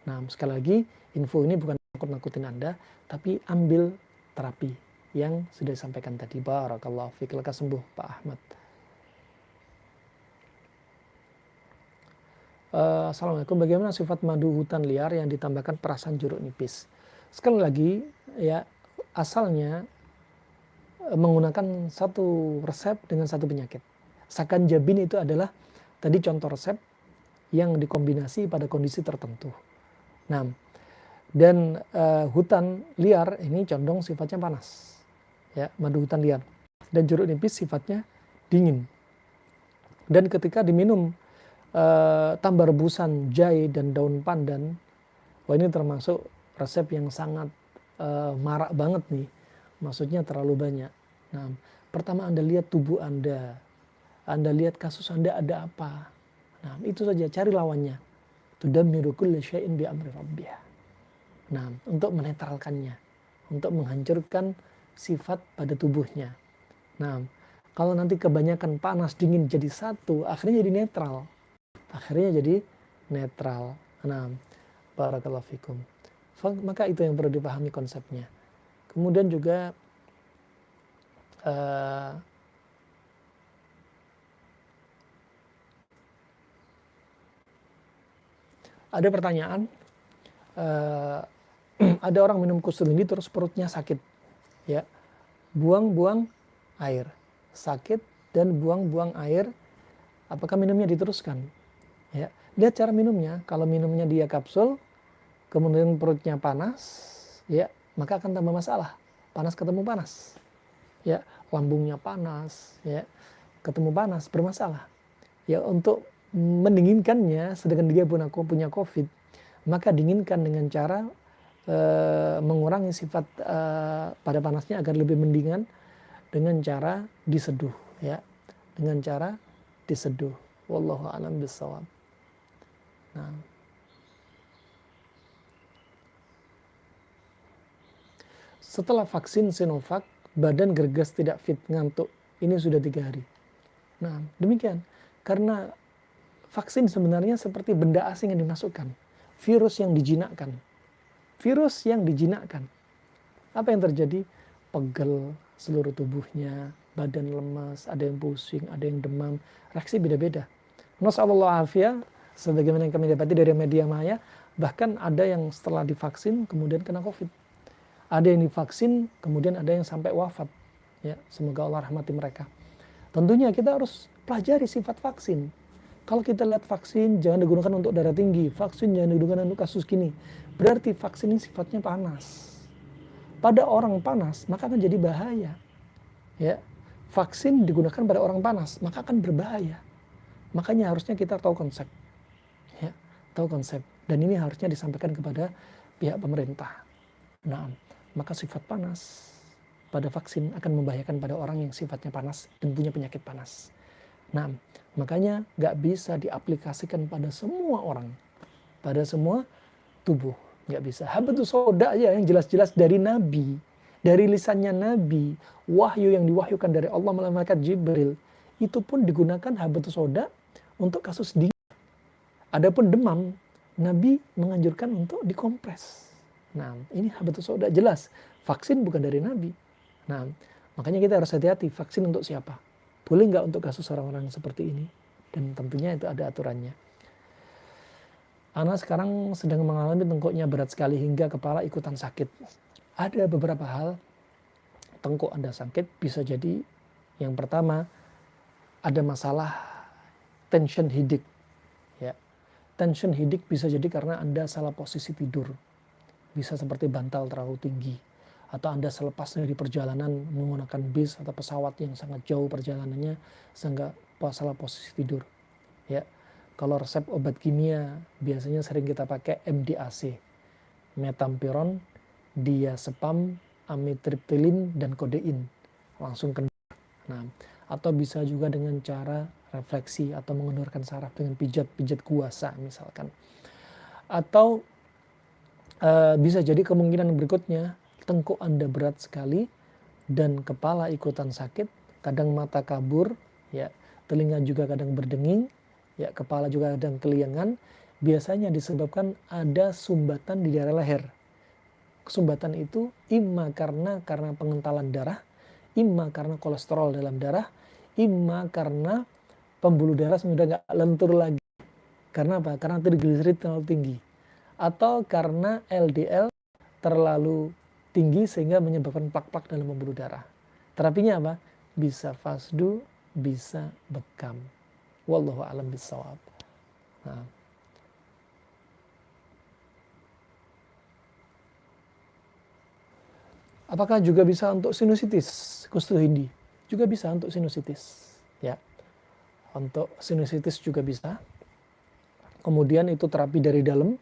Nah, sekali lagi info ini bukan nakut-nakutin Anda, tapi ambil terapi yang sudah disampaikan tadi. Barakallahu fiik. Lekas sembuh Pak Ahmad. Assalamualaikum, bagaimana sifat madu hutan liar yang ditambahkan perasan jeruk nipis? Sekali lagi ya, asalnya menggunakan satu resep dengan satu penyakit. Sakanjabin itu adalah tadi contoh resep yang dikombinasi pada kondisi tertentu. Nah, dan hutan liar ini condong sifatnya panas. Ya, madu hutan liar. Dan jeruk nipis sifatnya dingin. Dan ketika diminum tambah rebusan jahe dan daun pandan, wah ini termasuk resep yang sangat marak banget nih, maksudnya terlalu banyak. Nah, pertama Anda lihat tubuh Anda lihat kasus Anda ada apa. Nah, itu saja, cari lawannya. Tudammiru kulla syai'in bi amri rabbiha. Nah, untuk menetralkannya, untuk menghancurkan sifat pada tubuhnya. Nah, Kalau nanti kebanyakan panas dingin jadi satu, akhirnya jadi netral. Nah, barakallahu fikum. Maka itu yang perlu dipahami konsepnya. Kemudian juga ada pertanyaan, ada orang minum kustul ini terus perutnya sakit, ya, buang-buang air, sakit dan buang-buang air, apakah minumnya diteruskan? Ya, lihat cara minumnya. Kalau minumnya dia kapsul, kemudian perutnya panas, ya, maka akan tambah masalah. Panas ketemu panas, ya, lambungnya panas, ya, ketemu panas, bermasalah. Ya, untuk mendinginkannya, sedangkan dia punya COVID, maka dinginkan dengan cara mengurangi sifat pada panasnya agar lebih mendingan dengan cara diseduh, ya, dengan cara diseduh. Wallahu a'lam bishawab. Nah, setelah vaksin Sinovac, badan gergas tidak fit, ngantuk. Ini sudah 3 hari. Nah, demikian. Karena vaksin sebenarnya seperti benda asing yang dimasukkan. Virus yang dijinakkan. Apa yang terjadi? Pegel seluruh tubuhnya, badan lemas, ada yang pusing, ada yang demam. Reaksi beda-beda. Nasallallahu afiyah, sebagaimana yang kami dapati dari media maya, bahkan ada yang setelah divaksin kemudian kena COVID. Ada yang divaksin kemudian ada yang sampai wafat. Ya, semoga Allah rahmati mereka. Tentunya kita harus pelajari sifat vaksin. Kalau kita lihat vaksin jangan digunakan untuk darah tinggi, vaksin jangan digunakan untuk kasus gini. Berarti vaksin ini sifatnya panas. Pada orang panas maka akan jadi bahaya. Ya, vaksin digunakan pada orang panas maka akan berbahaya. Makanya harusnya kita tahu konsep. Ya, tahu konsep. Dan ini harusnya disampaikan kepada pihak pemerintah. Nah, maka sifat panas pada vaksin akan membahayakan pada orang yang sifatnya panas dan punya penyakit panas. Nah, makanya nggak bisa diaplikasikan pada semua orang, pada semua tubuh, nggak bisa. Habatus sauda aja yang jelas-jelas dari Nabi, dari lisannya Nabi, wahyu yang diwahyukan dari Allah melalui malaikat Jibril, itu pun digunakan habatus sauda untuk kasus dingin. Adapun demam, Nabi menganjurkan untuk dikompres. Nah, ini habatus sauda jelas. Vaksin bukan dari Nabi. Nah, makanya kita harus hati-hati. Vaksin untuk siapa? Boleh nggak untuk kasus orang-orang seperti ini? Dan tentunya itu ada aturannya. Ana sekarang sedang mengalami tengkuknya berat sekali hingga kepala ikutan sakit. Ada beberapa hal tengkuk Anda sakit. Bisa jadi yang pertama ada masalah tension headache. Ya. Tension headache bisa jadi karena Anda salah posisi tidur. Bisa seperti bantal terlalu tinggi, atau Anda selepas dari perjalanan menggunakan bis atau pesawat yang sangat jauh perjalanannya sehingga salah posisi tidur. Ya, kalau resep obat kimia biasanya sering kita pakai MDAC, metampiron, diazepam, amitriptilin, dan kodein, langsung kena. Nah, atau bisa juga dengan cara refleksi atau mengendorkan saraf dengan pijat kuasa misalkan. Atau bisa jadi kemungkinan berikutnya, tengkuk Anda berat sekali dan kepala ikutan sakit, kadang mata kabur, ya, telinga juga kadang berdenging, ya, kepala juga kadang keliangan. Biasanya disebabkan ada sumbatan di daerah leher. Sumbatan itu imma karena pengentalan darah, imma karena kolesterol dalam darah, imma karena pembuluh darah sudah nggak lentur lagi. Karena apa? Karena trigliserid terlalu tinggi. Atau karena LDL terlalu tinggi sehingga menyebabkan plak-plak dalam pembuluh darah. Terapinya apa? Bisa fasdu, bisa bekam. Wallahu a'lam bishawab. Nah. Apakah juga bisa untuk sinusitis? Kustul hindi juga bisa untuk sinusitis, ya. Untuk sinusitis juga bisa. Kemudian itu terapi dari dalam.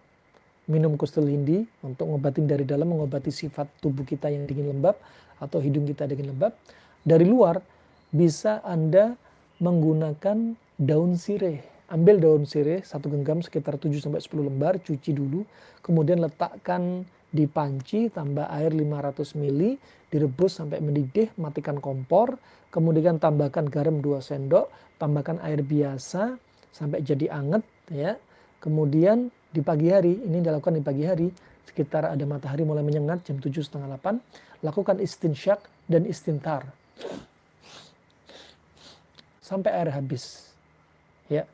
Minum kustul hindi untuk ngobatin dari dalam, mengobati sifat tubuh kita yang dingin lembab atau hidung kita dingin lembab. Dari luar bisa Anda menggunakan daun sirih. Ambil daun sirih 1 genggam sekitar 7-10 lembar, cuci dulu, kemudian letakkan dipanci, tambah air 500 ml, direbus sampai mendidih, matikan kompor, kemudian tambahkan garam 2 sendok, tambahkan air biasa sampai jadi anget ya. Kemudian di pagi hari, ini dilakukan di pagi hari, sekitar ada matahari mulai menyengat jam 7:30, lakukan istinsyak dan istintar sampai air habis. Ya.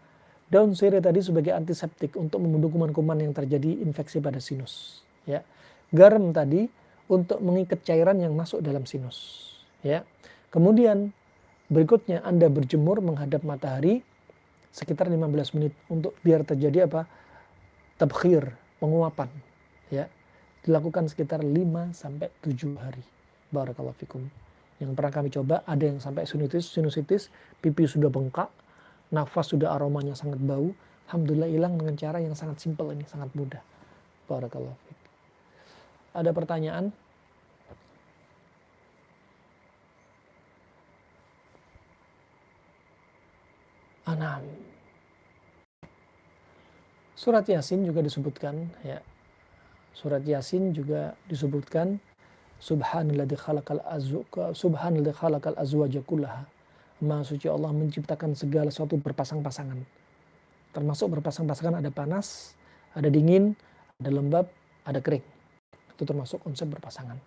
Daun sirih tadi sebagai antiseptik untuk membunuh kuman-kuman yang terjadi infeksi pada sinus. Ya. Garam tadi untuk mengikat cairan yang masuk dalam sinus. Ya. Kemudian berikutnya Anda berjemur menghadap matahari sekitar 15 menit untuk biar terjadi apa? Tabkhir, penguapan. Ya. Dilakukan sekitar 5 sampai 7 hari. Barakallahu fikum. Yang pernah kami coba ada yang sampai sinusitis, pipi sudah bengkak, nafas sudah aromanya sangat bau. Alhamdulillah hilang dengan cara yang sangat simpel ini, sangat mudah. Barakallahu fikum. Ada pertanyaan? Anam. Surat Yasin juga disebutkan ya. Surat Yasin juga disebutkan Subhanalladzi khalaqal azwaja kullaha. Maha suci Allah menciptakan segala sesuatu berpasang-pasangan. Termasuk berpasang-pasangan, ada panas, ada dingin, ada lembab, ada kering. Itu termasuk konsep berpasangan.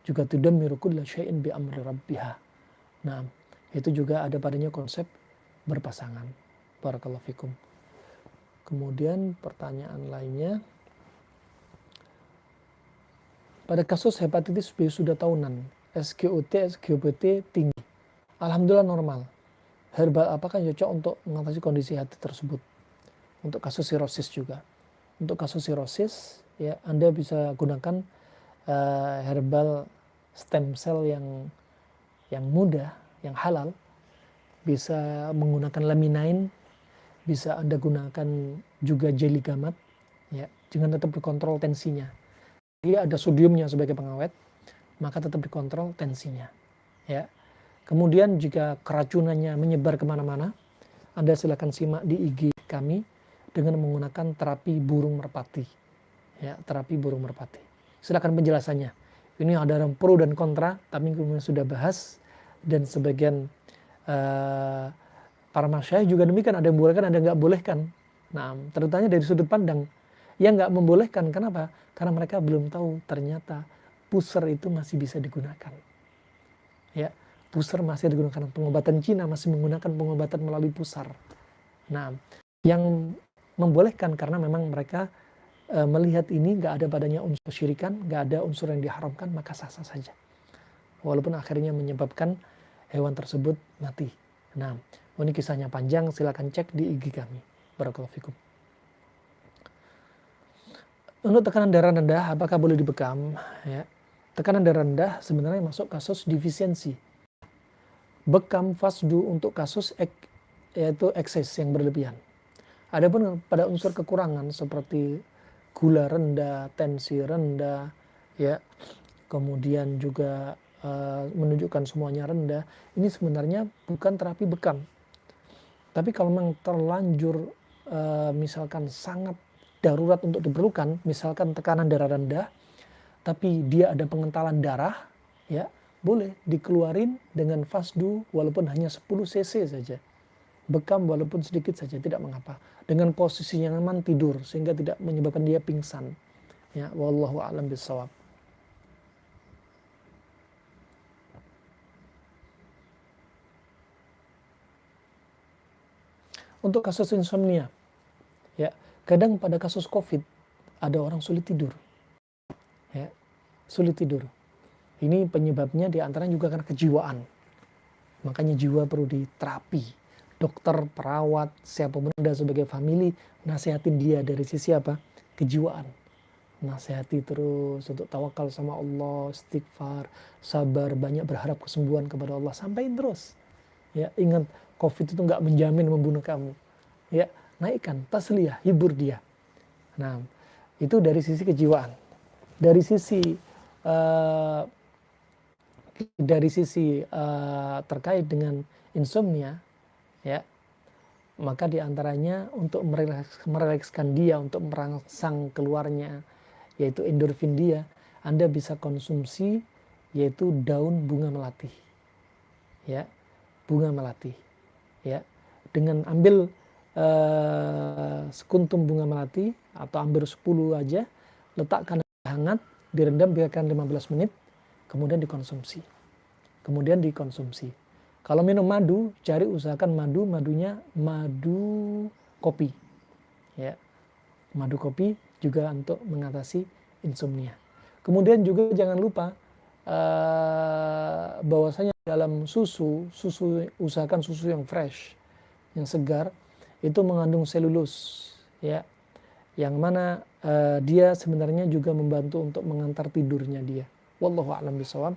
Juga tudammiru kulla syai'in bi amri rabbiha. Nah, itu juga ada padanya konsep berpasangan. Barakallahu fikum. Kemudian pertanyaan lainnya, pada kasus hepatitis B sudah tahunan, SGOT, SGOT tinggi. Alhamdulillah normal. Herbal apakah cocok untuk mengatasi kondisi hati tersebut? Untuk kasus sirosis juga. Untuk kasus sirosis, ya Anda bisa gunakan herbal stem cell yang mudah, yang halal. Bisa menggunakan laminain, bisa Anda gunakan juga jelly gamat, ya, dengan tetap dikontrol tensinya. Dia ada sodiumnya sebagai pengawet, maka tetap dikontrol tensinya. Ya. Kemudian jika keracunannya menyebar kemana-mana, Anda silakan simak di IG kami dengan menggunakan terapi burung merpati. Ya, terapi burung merpati. Silakan penjelasannya. Ini ada pro dan kontra, tapi kemudian sudah bahas dan sebagian para masyayikh juga demikian, ada yang bolehkan, ada yang nggak bolehkan. Nah, terutama dari sudut pandang yang nggak membolehkan. Kenapa? Karena mereka belum tahu ternyata puser itu masih bisa digunakan. Ya, puser masih digunakan. Pengobatan Cina masih menggunakan pengobatan melalui pusar. Nah, yang membolehkan karena memang mereka melihat ini nggak ada padanya unsur kesyirikan, nggak ada unsur yang diharamkan, maka sah-sah saja. Walaupun akhirnya menyebabkan hewan tersebut mati. Nah, ini kisahnya panjang, silakan cek di IG kami. Barakallahu fikum. Untuk tekanan darah rendah, apakah boleh dibekam? Ya. Tekanan darah rendah sebenarnya masuk kasus defisiensi. Bekam fasdu untuk kasus yaitu ekses yang berlebihan. Adapun pada unsur kekurangan seperti gula rendah, tensi rendah, ya, kemudian juga menunjukkan semuanya rendah, ini sebenarnya bukan terapi bekam. Tapi kalau memang terlanjur misalkan sangat darurat untuk diperlukan, misalkan tekanan darah rendah, tapi dia ada pengentalan darah, ya boleh dikeluarin dengan fasdu walaupun hanya 10 cc saja. Bekam walaupun sedikit saja, tidak mengapa. Dengan posisi yang aman tidur, sehingga tidak menyebabkan dia pingsan. Ya, wallahu a'lam bishawab. Untuk kasus insomnia, ya kadang pada kasus COVID ada orang sulit tidur, ya sulit tidur. Ini penyebabnya diantaranya juga karena kejiwaan. Makanya jiwa perlu diterapi. Dokter, perawat, siapapun Anda sebagai family, nasihatin dia dari sisi apa? Kejiwaan. Nasihati terus untuk tawakal sama Allah, istighfar, sabar, banyak berharap kesembuhan kepada Allah. Sampaikan terus. Ya, ingat COVID itu nggak menjamin membunuh kamu. Ya, naikkan, tasliyah, hibur dia. Nah, itu dari sisi kejiwaan. Dari sisi terkait dengan insomnia, ya, maka diantaranya untuk merelekskan dia, untuk merangsang keluarnya yaitu endorfin dia, Anda bisa konsumsi yaitu daun bunga melati. Ya, bunga melati. Ya, dengan ambil sekuntum bunga melati atau ambil 10 aja, letakkan hangat, direndam biarkan 15 menit, kemudian dikonsumsi. Kalau minum madu, usahakan madunya madu kopi. Ya. Madu kopi juga untuk mengatasi insomnia. Kemudian juga jangan lupa bahwasanya dalam susu usahakan susu yang fresh, yang segar, itu mengandung selulus, ya, yang mana dia sebenarnya juga membantu untuk mengantar tidurnya dia. Wallahu a'lam bishawab.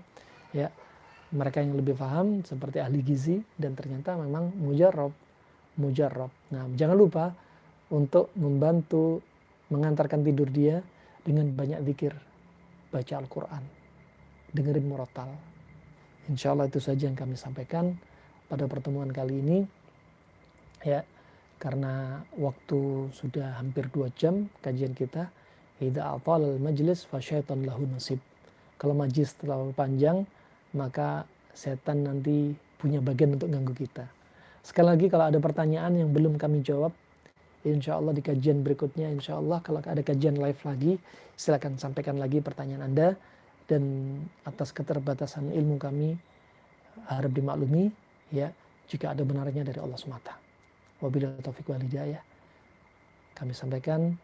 Ya, mereka yang lebih paham seperti ahli gizi, dan ternyata memang mujarab. Nah, jangan lupa untuk membantu mengantarkan tidur dia dengan banyak zikir, baca Al-Quran, dengerin murotal. Insya Allah itu saja yang kami sampaikan pada pertemuan kali ini. Ya, karena waktu sudah hampir 2 jam kajian kita. Idza atalal majlis fasyaitan lahu nasib. Kalau majlis terlalu panjang, maka setan nanti punya bagian untuk ganggu kita. Sekali lagi, kalau ada pertanyaan yang belum kami jawab, insya Allah di kajian berikutnya, insya Allah kalau ada kajian live lagi, silakan sampaikan lagi pertanyaan Anda. Dan atas keterbatasan ilmu kami, harap dimaklumi, ya, jika ada benarnya dari Allah semata. Wabillahi taufiq wal hidayah. Kami sampaikan,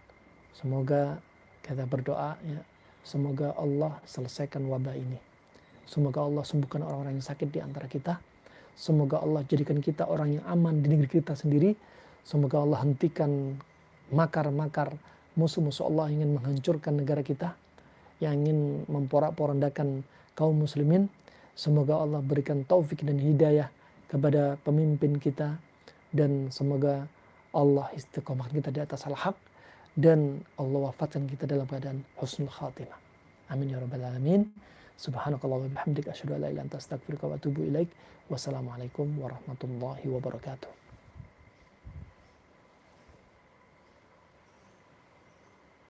semoga kita berdoa, ya, semoga Allah selesaikan wabah ini. Semoga Allah sembuhkan orang-orang yang sakit di antara kita. Semoga Allah jadikan kita orang yang aman di negeri kita sendiri. Semoga Allah hentikan makar-makar musuh-musuh Allah yang ingin menghancurkan negara kita, yang ingin memporak-porandakan kaum muslimin. Semoga Allah berikan taufik dan hidayah kepada pemimpin kita, dan semoga Allah istiqomah kita di atas al-haq, dan Allah wafatkan kita dalam keadaan husnul khatimah. Amin ya rabbal alamin. Subhanakallah wa bihamdika asyhadu an la ilaha illa anta astaghfiruka wa atubu ilaik. Wassalamualaikum warahmatullahi wabarakatuh.